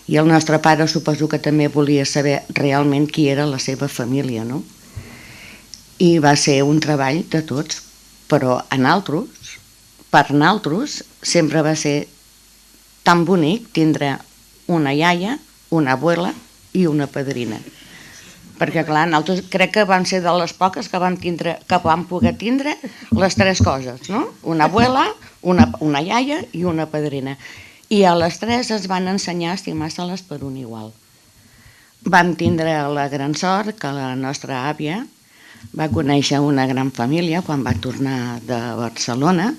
i el nostre pare suposo que també volia saber realment qui era la seva família, no? I va ser un treball de tots, però per nosaltres, sempre va ser tan bonic tindre una iaia, una abuela i una padrina. Perquè, clar, nosaltres crec que van ser de les poques que vam poder tindre les tres coses, no? Una abuela, una iaia i una padrina. I a les tres es van ensenyar a estimar-se-les per un igual. Vam tindre la gran sort que la nostra àvia va conèixer una gran família quan va tornar de Barcelona,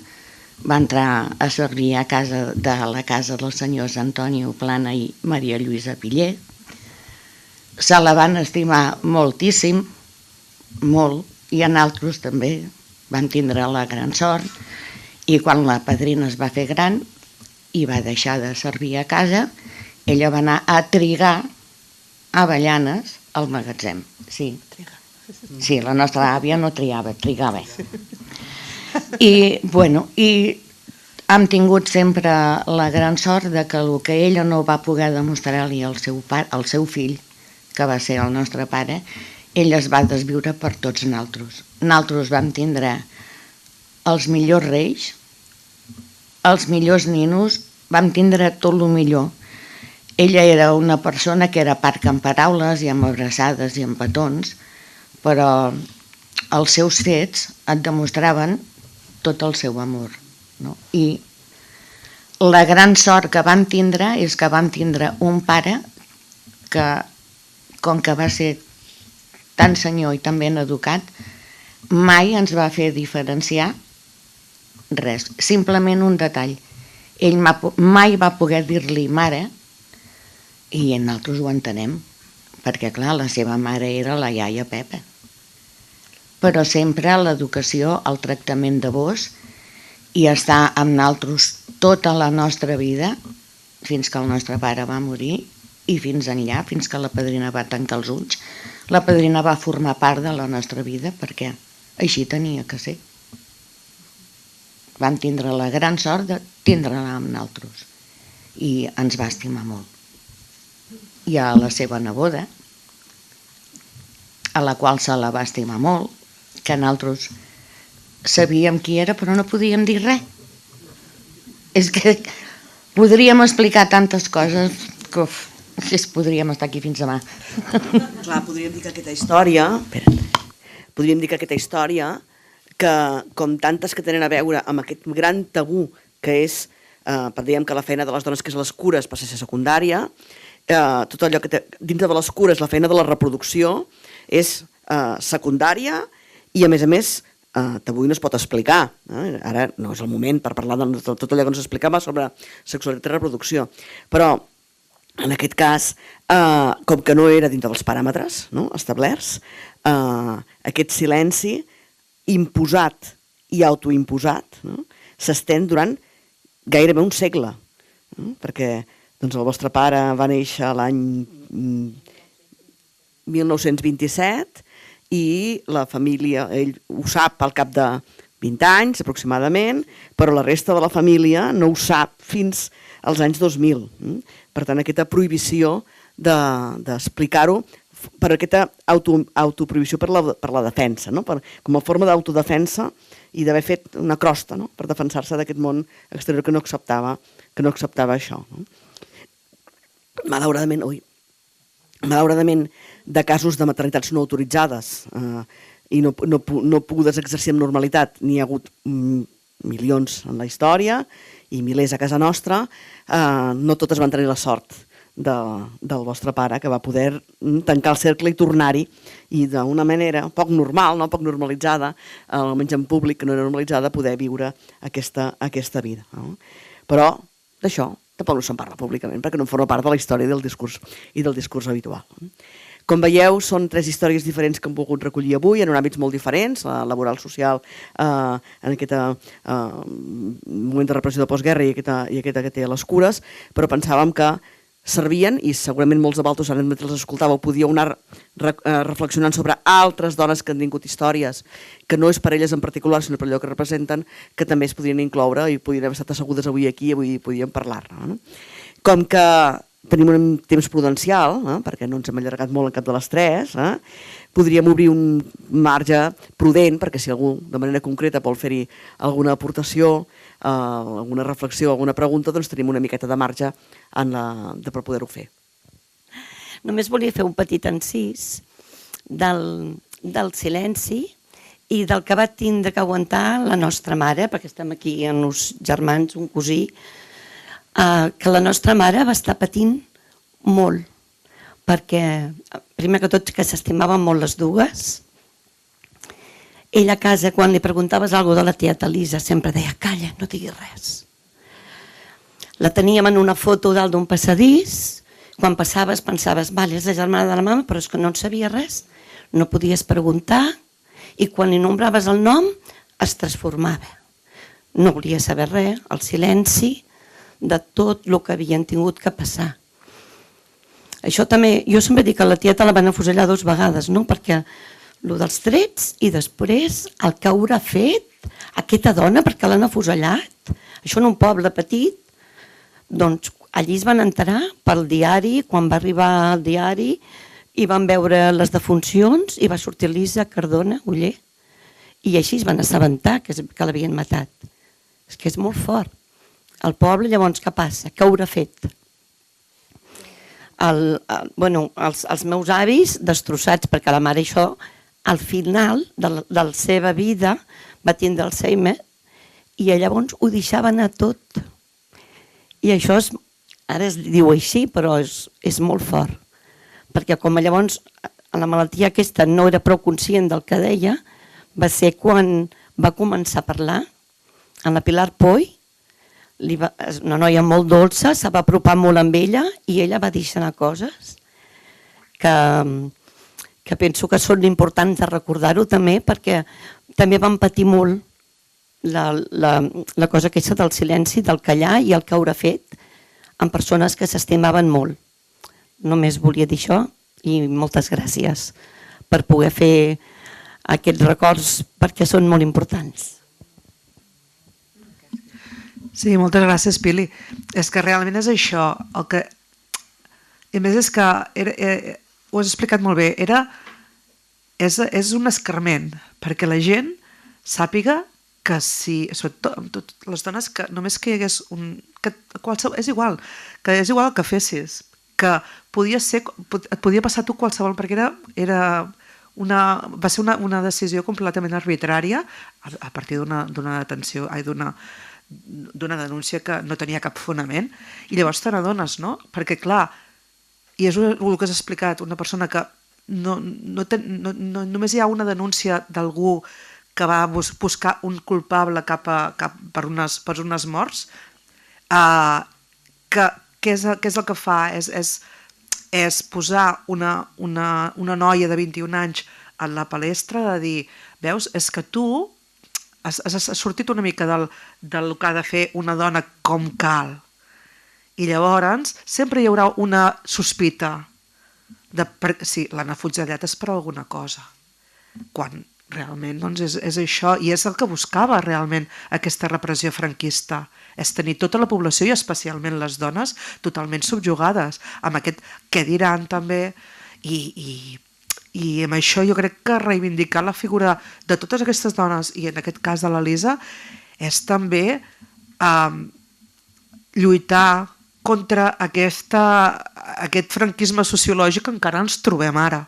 va entrar a servir a la casa dels senyors Antonio Plana i Maria Lluïsa Piller. Se la van estimar moltíssim, molt, i a nosaltres també vam tindre la gran sort, i quan la padrina es va fer gran i va deixar de servir a casa, ella va anar a trigar avellanes al magatzem. Sí, la nostra àvia no triava, trigava. I hem tingut sempre la gran sort de que el que ella no va poder demostrar-li al seu fill, que va ser el nostre pare, ell es va desviure per tots nosaltres. Nosaltres vam tindre els millors reis, els millors ninos, vam tindre tot el millor. Ella era una persona que era parca en paraules i amb abraçades i amb petons, però els seus fets et demostraven tot el seu amor. No? I la gran sort que vam tindre és que vam tindre un pare que, com que va ser tan senyor i tan ben educat, mai ens va fer diferenciar res, simplement un detall. Ell mai va poder dir-li mare, i nosaltres ho entenem, perquè clar, la seva mare era la iaia Pepa. però sempre l'educació, el tractament de vos i estar amb nosaltres tota la nostra vida fins que el nostre pare va morir i fins enllà, fins que la padrina va tancar els ulls. La padrina va formar part de la nostra vida perquè així tenia que ser. Vam tindre la gran sort de tindre-la amb nosaltres i ens va estimar molt. I a la seva neboda, a la qual se la va estimar molt, que nosaltres sabíem qui era però no podíem dir res. És que podríem explicar tantes coses que podríem estar aquí fins demà.
Clar, podríem dir que aquesta història, que com tantes que tenen a veure amb aquest gran tabú que és, dèiem que la feina de les dones, que és les cures, passa a ser secundària, tot allò que té dintre de les cures, la feina de la reproducció, és secundària i, a més, tabú i no es pot explicar. Ara no és el moment per parlar de tot allò que ens explicava sobre sexualitat i reproducció. Però, en aquest cas, com que no era dintre dels paràmetres establerts, aquest silenci imposat i autoimposat s'estén durant gairebé un segle. Perquè el vostre pare va néixer l'any 1927 i la família, ell ho sap al cap de 20 anys aproximadament, però la resta de la família no ho sap fins als anys 2000. Per tant, aquesta prohibició d'explicar-ho per aquesta autoprohibició per la defensa, com a forma d'autodefensa i d'haver fet una crosta per defensar-se d'aquest món exterior que no acceptava això. Malauradament, de casos de maternitats no autoritzades i no pogudes exercir amb normalitat, n'hi ha hagut milions en la història i milers a casa nostra, no totes van tenir la sort del vostre pare, que va poder tancar el cercle i tornar-hi i d'una manera poc normal, poc normalitzada, almenys en públic que no era normalitzada, poder viure aquesta vida. Però d'això tampoc no se'n parla públicament perquè no forma part de la història i del discurs habitual. Com veieu, són 3 històries diferents que hem volgut recollir avui en àmbits molt diferents, la laboral, social, en aquest moment de repressió de postguerra i aquesta que té a les cures, però pensàvem que servien, i segurament molts de vosaltres, ara mentre les escoltàveu, podíeu anar reflexionant sobre altres dones que han tingut històries, que no és per elles en particular, sinó per allò que representen, que també es podrien incloure i podrien haver estat assegudes avui aquí i avui podíem parlar-ne. Com que tenim un temps prudencial, perquè no ens hem allargat molt en cap de les 3, podríem obrir un marge prudent perquè si algú de manera concreta vol fer-hi alguna aportació, alguna reflexió, alguna pregunta, doncs tenim una miqueta de marge per poder-ho fer.
Només volia fer un petit encís del silenci i del que va tindre que aguantar la nostra mare, perquè estem aquí amb uns germans, un cosí, que la nostra mare va estar patint molt, perquè primer que tot que s'estimaven molt les dues. Ella a casa, quan li preguntaves alguna cosa de la tieta Lisa, sempre deia, calla, no diguis res. La teníem en una foto dalt d'un passadís, quan passaves pensaves, vale, és la germana de la mama, però és que no en sabia res, no podies preguntar, i quan li nombraves el nom es transformava. No volia saber res, el silenci de tot el que havien tingut que passar. Això també, jo sempre dic que la tieta la van afusellar 2 vegades, perquè el dels trets i després el que haurà fet aquesta dona perquè l'han afusellat. Això en un poble petit, doncs allí es van enterar pel diari, quan va arribar al diari i van veure les defuncions i va sortir Lisa Cardona Oller i així es van assabentar que l'havien matat. És que és molt fort. El poble, llavors, què passa? Què haurà fet? Els meus avis destrossats, perquè la mare això, al final de la seva vida, va tindre Alzheimer i llavors ho deixava anar tot. I això, ara es diu així, però és molt fort. Perquè com llavors la malaltia aquesta no era prou conscient del que deia, va ser quan va començar a parlar amb la Pilar Poy, una noia molt dolça, se va apropar molt amb ella i ella va deixar anar coses que que penso que són importants de recordar-ho també, perquè també van patir molt la cosa aquesta del silenci, del callar i el caure fet amb persones que s'estimaven molt. Només volia dir això i moltes gràcies per poder fer aquests records perquè són molt importants.
Sí, moltes gràcies, Pili. És que realment és això. I a més és que ho has explicat molt bé. És un escarment perquè la gent sàpiga que si, sobretot les dones, que només que hi hagués és igual el que fessis, que et podia passar a tu qualsevol, perquè va ser una decisió completament arbitrària a partir d'una detenció, d'una denúncia que no tenia cap fonament, i llavors te n'adones, no? Perquè clar, i és el que has explicat, una persona que només hi ha una denúncia d'algú que va buscar un culpable per unes morts, què és el que fa? És posar una noia de 21 anys a la palestra de dir, veus, és que tu has sortit una mica del que ha de fer una dona com cal. I llavors sempre hi haurà una sospita si l'han afusellat és per alguna cosa. Quan realment és això, i és el que buscava realment aquesta repressió franquista, és tenir tota la població i especialment les dones totalment subjugades amb aquest què diran també, i amb això jo crec que reivindicar la figura de totes aquestes dones, i en aquest cas de l'Elisa, és també lluitar contra aquest franquisme sociològic que encara ens trobem ara.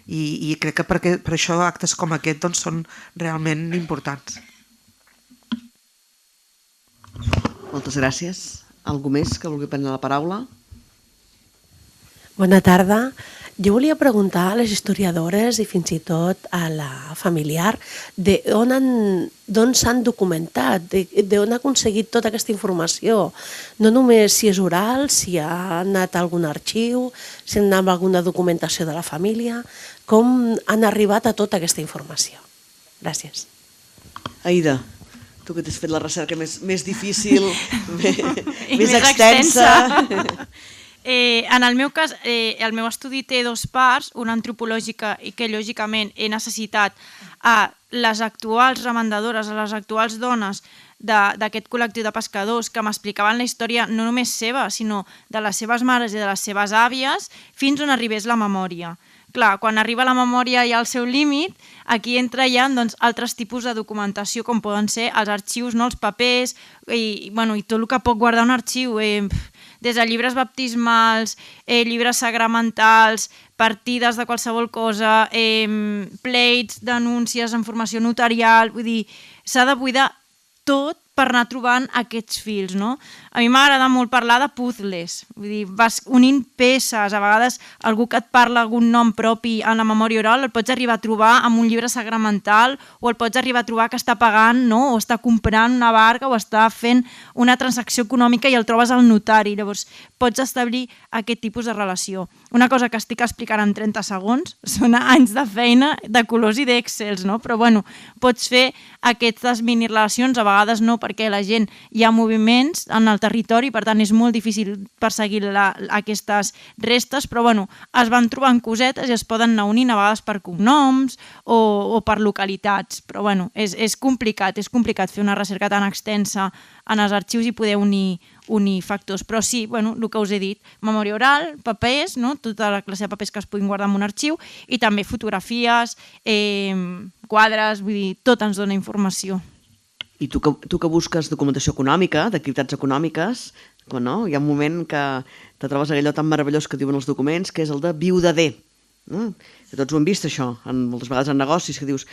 I crec que per això actes com aquest són realment importants.
Moltes gràcies. Algú més que vulgui prendre la paraula?
Bona tarda. Jo volia preguntar a les historiadores i fins i tot a la familiar d'on s'han documentat, d'on ha aconseguit tota aquesta informació. No només si és oral, si ha anat a algun arxiu, si ha anat a alguna documentació de la família, com han arribat a tota aquesta informació. Gràcies.
Aida, tu que t'has fet la recerca més difícil, més extensa.
En el meu cas, el meu estudi té dues parts, una antropològica i que lògicament he necessitat a les actuals remandadores, a les actuals dones d'aquest col·lectiu de pescadors que m'explicaven la història no només seva, sinó de les seves mares i de les seves àvies, fins on arribés la memòria. Clar, quan arriba la memòria i al seu límit, aquí entra ja altres tipus de documentació, com poden ser els arxius, els papers, i tot el que pot guardar un arxiu, des de llibres baptismals, llibres sagramentals, partides de qualsevol cosa, pleits, denúncies, informació notarial, vull dir, s'ha de buidar tot per anar trobant aquests fils, no? A mi m'agrada molt parlar de puzzles, vull dir, vas unint peces, a vegades algú que et parla algun nom propi en la memòria oral el pots arribar a trobar en un llibre sagramental o el pots arribar a trobar que està pagant, no? O està comprant una barca o està fent una transacció econòmica i el trobes al notari, llavors pots establir aquest tipus de relació. Una cosa que estic explicant en 30 segons són anys de feina, de colors i d'Excels, no? Però bueno, pots fer aquestes mini relacions, a vegades no, perquè la gent hi ha moviments en el territori, per tant és molt difícil perseguir aquestes restes, però bueno, es van trobant cosetes i es poden anar unint a vegades per cognoms o per localitats, però bueno, és complicat fer una recerca tan extensa en els arxius i poder unir factors, però sí, bueno, el que us he dit, memòria oral, papers, no? Tota la classe de papers que es puguin guardar en un arxiu i també fotografies, quadres, vull dir, tot ens dona informació.
I tu que busques documentació econòmica, d'activitats econòmiques, no? Hi ha un moment que te trobes allò tan meravellós que diuen els documents, que és el de viuda de. Que tots ho hem vist, això, moltes vegades en negocis, que dius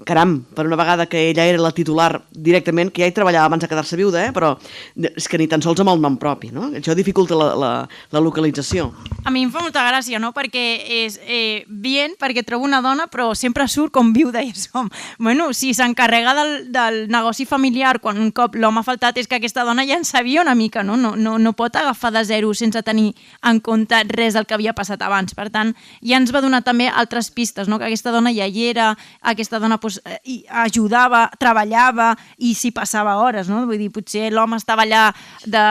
caram, per una vegada que ella era la titular directament, que ja hi treballava abans de quedar-se viuda, però és que ni tan sols amb el nom propi, no? Això dificulta la localització.
A mi em fa molta gràcia, no? Perquè és bien, perquè trobo una dona, però sempre surt com viuda i som. Bueno, si s'encarrega del negoci familiar quan un cop l'home ha faltat, és que aquesta dona ja en sabia una mica, no? No pot agafar de zero sense tenir en compte res del que havia passat abans. Per tant, ja ens va donar també altres pistes, no? Que aquesta dona ja hi era, aquesta dona ajudava, treballava i s'hi passava hores, no? Vull dir, potser l'home estava allà de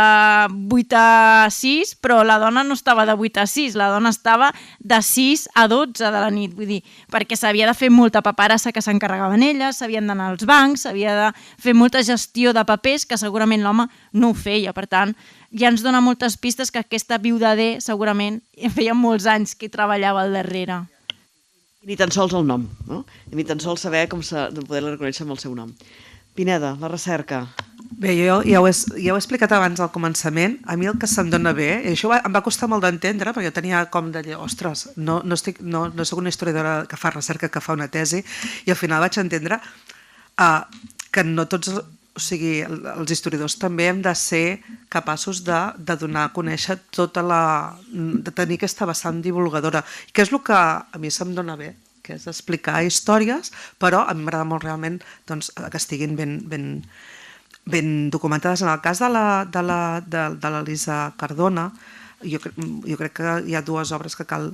8 a 6, però la dona no estava de 8 a 6, la dona estava de 6 a 12 de la nit, vull dir, perquè s'havia de fer molta paperassa que s'encarregaven elles, s'havien d'anar als bancs, s'havia de fer molta gestió de papers que segurament l'home no ho feia, per tant, ja ens dona moltes pistes que aquesta viuda D segurament feia molts anys que treballava al darrere.
Ni tan sols el nom, no? Ni tan sols saber com de poder-la reconèixer amb el seu nom. Pineda, la recerca.
Bé, jo ja ho he explicat abans al començament. A mi el que se'm dona bé, i això em va costar molt d'entendre, perquè jo tenia com de dir, ostres, no soc una historiadora que fa recerca, que fa una tesi, i al final vaig entendre que no tots... O sigui, els historiadors també hem de ser capaços de donar a conèixer de tenir aquesta vessant divulgadora. I què és el que a mi se'm dona bé? Que és explicar històries, però a mi m'agrada molt realment que estiguin ben documentades. En el cas de l'Elisa Cardona, jo crec que hi ha dues obres que cal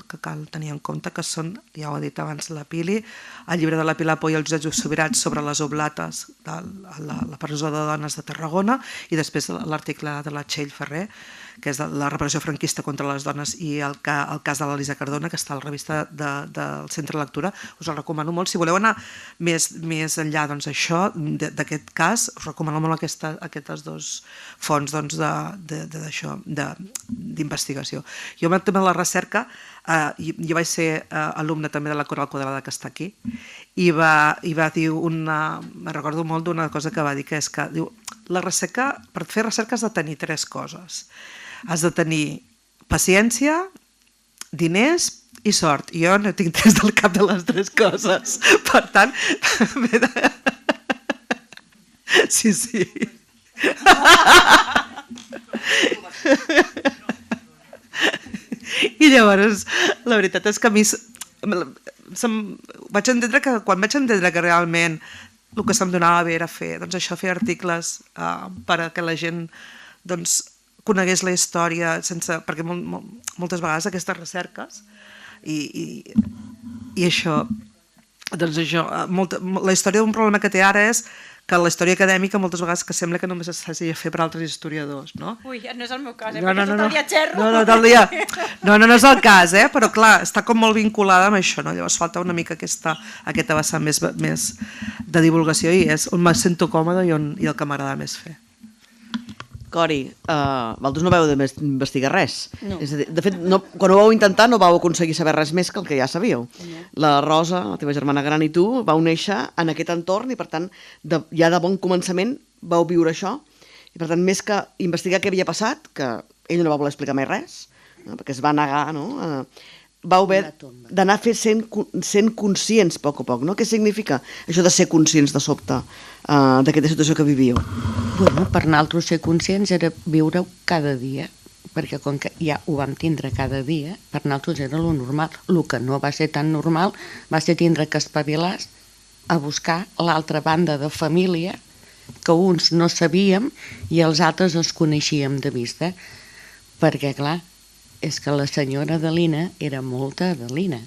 tenir en compte, que són, ja ho ha dit abans la Pili, el llibre de la Pilar Por i els Joseps Subirats sobre les oblates a la presó de dones de Tarragona, i després l'article de la Txell Ferrer, que és la repressió franquista contra les dones, i el cas de l'Elisa Cardona, que està a la revista del Centre de Lectura. Us el recomano molt. Si voleu anar més enllà d'aquest cas, us recomano molt aquestes dues fonts d'investigació. Jo amb el tema de la recerca, jo vaig ser alumne també de la Coral Quadrada, que està aquí, i va dir me recordo molt d'una cosa que va dir, que és que diu, la recerca, per fer recerca has de tenir tres coses. Has de tenir paciència, diners i sort. Jo no tinc tres del cap de les tres coses. Per tant, sí. I llavors, la veritat és que a mi vaig entendre que quan vaig entendre que realment el que se'm donava bé era fer articles per a que la gent conegués la història, perquè moltes vegades aquestes recerques i això, la història d'un problema que té ara és que la història acadèmica moltes vegades que sembla que només s'hagi de fer per altres historiadors, no?
Ui, no és el meu cas, perquè tot el dia xerro.
No és el cas, però clar, està com molt vinculada amb això, no? Llavors falta una mica aquesta vessant més de divulgació, i és on me sento còmode i el que m'agrada més fer.
Cori, vosaltres no vau investigar res.
No.
És a dir, de fet, quan ho vau intentar no vau aconseguir saber res més que el que ja sabíeu. No. La Rosa, la teva germana gran, i tu vau néixer en aquest entorn i per tant ja de bon començament vau viure això, i per tant més que investigar què havia passat, que ell no va voler explicar mai res, no? Perquè es va negar, no? Vau haver d'anar sent conscients a poc, no? Què significa això de ser conscients de sobte d'aquesta situació que vivíeu?
Bueno, per nosaltres ser conscients era viure-ho cada dia, perquè com que ja ho vam tindre cada dia, per nosaltres era lo normal. El que no va ser tan normal va ser tindre que espavilar a buscar l'altra banda de família, que uns no sabíem i els altres els coneixíem de vista, perquè clar, és que la senyora Adelina era molta Adelina,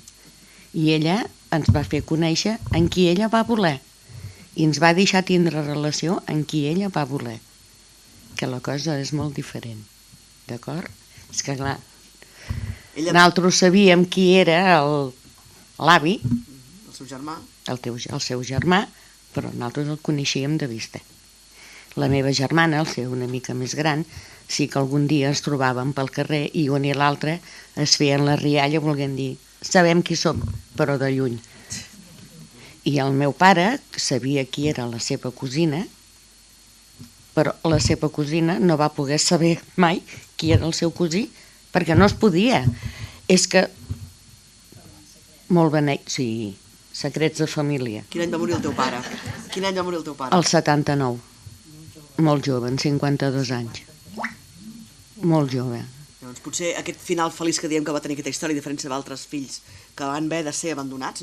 i ella ens va fer conèixer en qui ella va voler, i ens va deixar tindre relació amb qui ella va voler, que la cosa és molt diferent, d'acord? És que clar, nosaltres sabíem qui era l'avi,
El seu germà.
el seu germà, però nosaltres el coneixíem de vista. La meva germana, al ser una mica més gran, sí que algun dia es trobaven pel carrer i un i l'altre es feien la rialla volent dir sabem qui som, però de lluny. I el meu pare sabia qui era la seva cosina, però la seva cosina no va poder saber mai qui era el seu cosí, perquè no es podia. És que molt beneit, sí, Secrets de família.
Quin any va morir el teu pare?
El 79. Molt jove, en 52 anys. Molt jove.
Llavors, potser aquest final feliç que diem que va tenir aquesta història, a diferència d'altres fills que van haver de ser abandonats,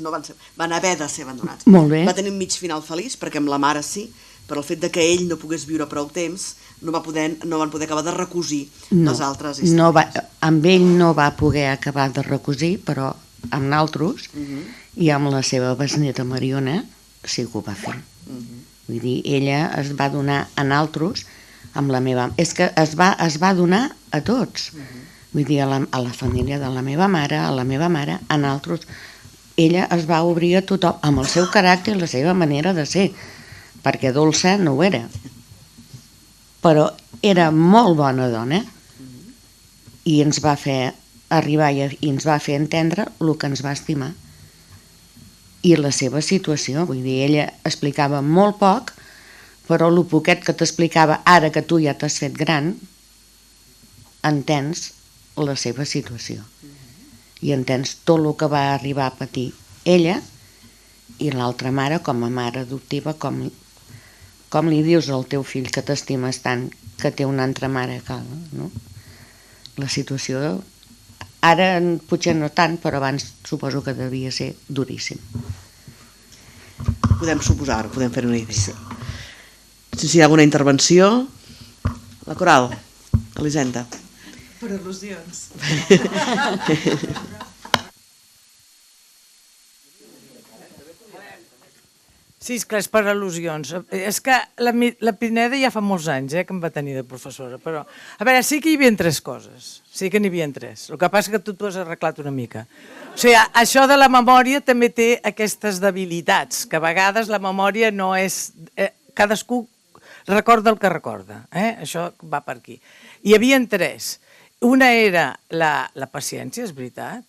van haver de ser abandonats.
Molt bé.
Va tenir un mig final feliç, perquè amb la mare sí, però el fet de que ell no pogués viure prou temps no van poder acabar de recosir les altres històries.
Amb ell no va poder acabar de recosir, però amb naltros i amb la seva besneta Mariona sí que ho va fer. Vull dir, ella es va donar a naltros amb la meva... És que es va donar a tots. Vull dir, a la família de la meva mare, a la meva mare, a naltros. Ella es va obrir a tothom amb el seu caràcter i la seva manera de ser, perquè dolça no ho era. Però era molt bona dona i ens va fer arribar i ens va fer entendre el que ens va estimar i la seva situació. Vull dir, ella explicava molt poc, però el poquet que t'explicava, ara que tu ja t'has fet gran, entens la seva situació i entens tot el que va arribar a patir ella i l'altra mare com a mare adoptiva, com li dius al teu fill que t'estimes tant que té una altra mare que no? La situació ara potser no tant, però abans suposo que devia ser duríssim.
Podem suposar-ho, podem fer una idea. Si hi ha alguna intervenció, la Coral, Elisenda.
Per al·lusions.
Sí, és clar, és per al·lusions. És que la Pineda ja fa molts anys que em va tenir de professora, però... A veure, sí que hi havia 3 coses. Sí que n'hi havia 3. El que passa que tu t'ho has arreglat una mica. O sigui, això de la memòria també té aquestes debilitats, que a vegades la memòria no és... Cadascú recorda el que recorda. Això va per aquí. Hi havia 3. Una era la paciència, és veritat.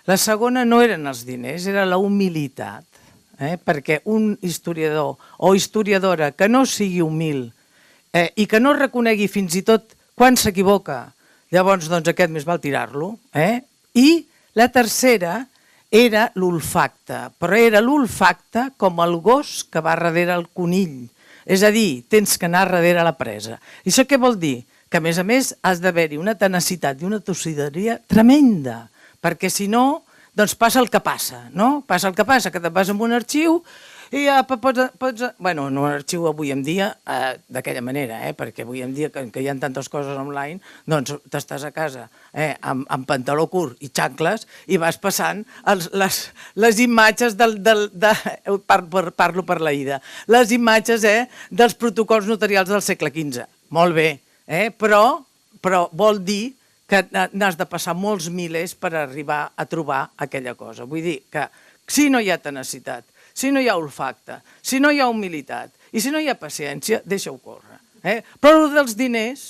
La segona no eren els diners, era la humilitat. Perquè un historiador o historiadora que no sigui humil i que no reconegui fins i tot quan s'equivoca, llavors doncs aquest més val tirar-lo. I la tercera era l'olfacte, però era l'olfacte com el gos que va darrere el conill. És a dir, tens que anar darrere la presa. I això què vol dir? Que a més has d'haver-hi una tenacitat i una tossideria tremenda, perquè si no, doncs passa el que passa, no? Passa el que passa, que te'n vas amb un arxiu i pots... Bueno, en un arxiu avui en dia, d'aquella manera, perquè avui en dia que hi ha tantes coses online, doncs t'estàs a casa amb pantaló curt i xancles i vas passant les imatges parlo per la Ida, les imatges dels protocols notarials del segle XV. Molt bé, però vol dir que n'has de passar molts milers per arribar a trobar aquella cosa. Vull dir que si no hi ha tenacitat, si no hi ha olfacte, si no hi ha humilitat i si no hi ha paciència, deixa-ho córrer. Però el dels diners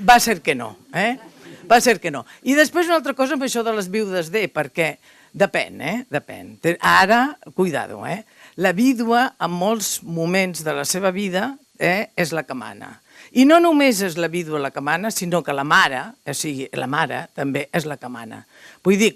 va ser que no. Va ser que no. I després una altra cosa amb això de les viudes perquè depèn, depèn. Ara, cuidado, la vídua en molts moments de la seva vida és la que mana. I no només és la vídua la que mana, sinó que la mare, o sigui, la mare també és la que mana. Vull dir,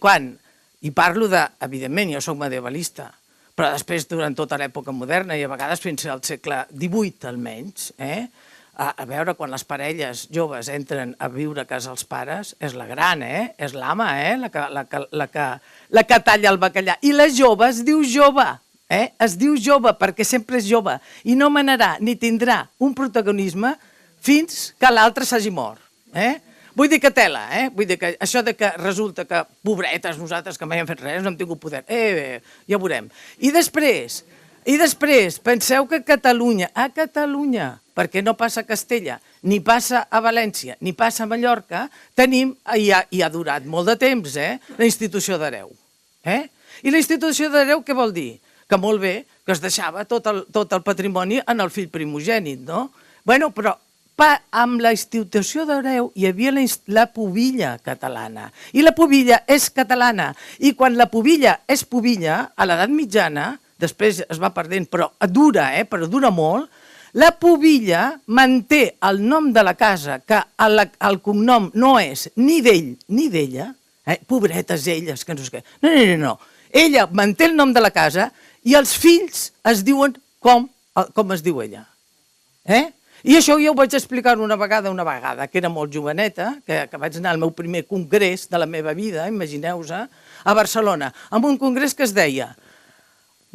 i parlo de, evidentment, jo soc medievalista, però després durant tota l'època moderna i a vegades fins al segle XVIII almenys, a veure, quan les parelles joves entren a viure a casa els pares, és la gran, és l'ama, la que talla el bacallà. I la jove es diu jove. Es diu jove perquè sempre és jove i no manarà ni tindrà un protagonisme fins que l'altre s'hagi mort. Vull dir que tela, vull dir que això de que resulta que, pobretes, nosaltres que mai hem fet res, no hem tingut poder, ja ho veurem. I després, penseu que a Catalunya, perquè no passa a Castella, ni passa a València, ni passa a Mallorca, tenim, i ha durat molt de temps, la institució d'hereu. I la institució d'hereu què vol dir? Que molt bé, que es deixava tot el patrimoni en el fill primogènit, no? Bueno, però amb la institució d'hereu hi havia la pubilla catalana. I la pubilla és catalana. I quan la pubilla és pubilla, a l'edat mitjana, després es va perdent, però dura molt, la pubilla manté el nom de la casa, que el cognom no és ni d'ell ni d'ella, pobretes elles, que no sé què. No. Ella manté el nom de la casa i els fills es diuen com es diu ella. I això jo ho vaig explicar una vegada, que era molt joveneta, que vaig anar al meu primer congrés de la meva vida, imagineu-vos, a Barcelona, amb un congrés que es deia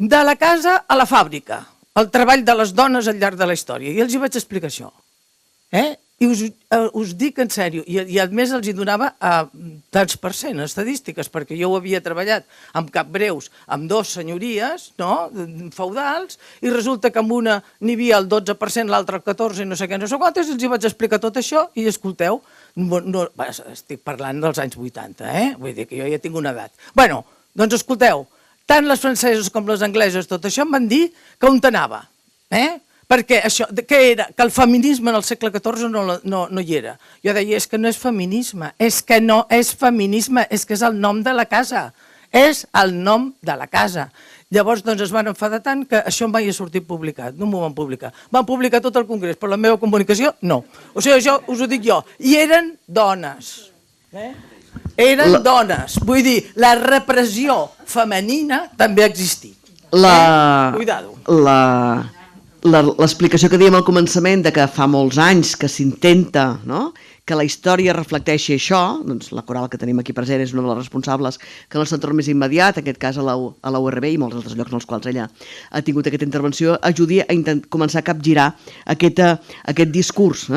De la casa a la fàbrica, el treball de les dones al llarg de la història. I els hi vaig explicar això. I us dic en sèrio, i a més els hi donava tants per cent, estadístiques, perquè jo ho havia treballat amb capbreus, amb dos senyories feudals, i resulta que amb una n'hi havia el 12%, l'altre el 14%, no sé què, no sé quantes, els hi vaig explicar tot això, i escolteu, estic parlant dels anys 80, vull dir que jo ja tinc una edat. Bueno, doncs escolteu, tant les franceses com les angleses, tot això em van dir que on anava, perquè això, què era? Que el feminisme en el segle XIV no hi era. Jo deia, és que no és feminisme, és que no és feminisme, és que és el nom de la casa, és el nom de la casa. Llavors, doncs, es van enfadar tant que això mai ha sortit publicat, no m'ho van publicar. Van publicar tot el congrés, però la meva comunicació, no. O sigui, això us ho dic jo. I eren dones. Eren dones. Vull dir, la repressió femenina també ha existit. Cuidado.
L'explicació que dèiem al començament de que fa molts anys que s'intenta, no?, que la història reflecteixi això, doncs la coral que tenim aquí present és una de les responsables que en el seu entorn més immediat, en aquest cas a la URB i molts altres llocs en els quals ella ha tingut aquesta intervenció, ajudi a començar a capgirar aquest discurs.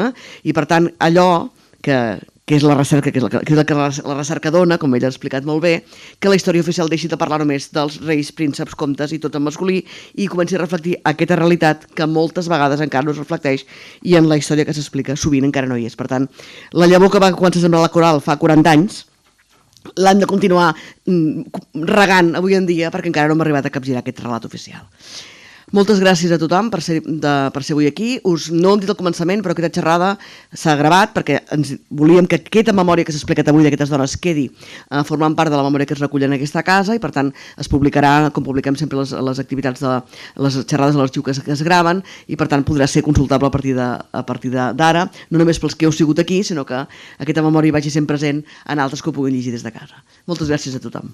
I per tant, allò que és la recerca, que és el que la recerca dona, com ella ha explicat molt bé, que la història oficial deixi de parlar només dels reis, prínceps, comtes i tot en masculí i comenci a reflectir aquesta realitat que moltes vegades encara no es reflecteix i en la història que s'explica sovint encara no hi és. Per tant, la llavor que va començar a sembrar la coral fa 40 anys l'hem de continuar regant avui en dia perquè encara no hem arribat a capgirar aquest relat oficial. Moltes gràcies a tothom per ser avui aquí. No ho hem dit al començament, però aquesta xerrada s'ha gravat perquè volíem que aquesta memòria que s'ha explicat avui d'aquestes dones quedi formant part de la memòria que es recull en aquesta casa i per tant es publicarà, com publiquem sempre les activitats de les xerrades de l'arxiu que es graven i per tant podrà ser consultable a partir d'ara, no només pels que heu sigut aquí, sinó que aquesta memòria vagi sent present en altres que ho puguin llegir des de casa. Moltes gràcies a tothom.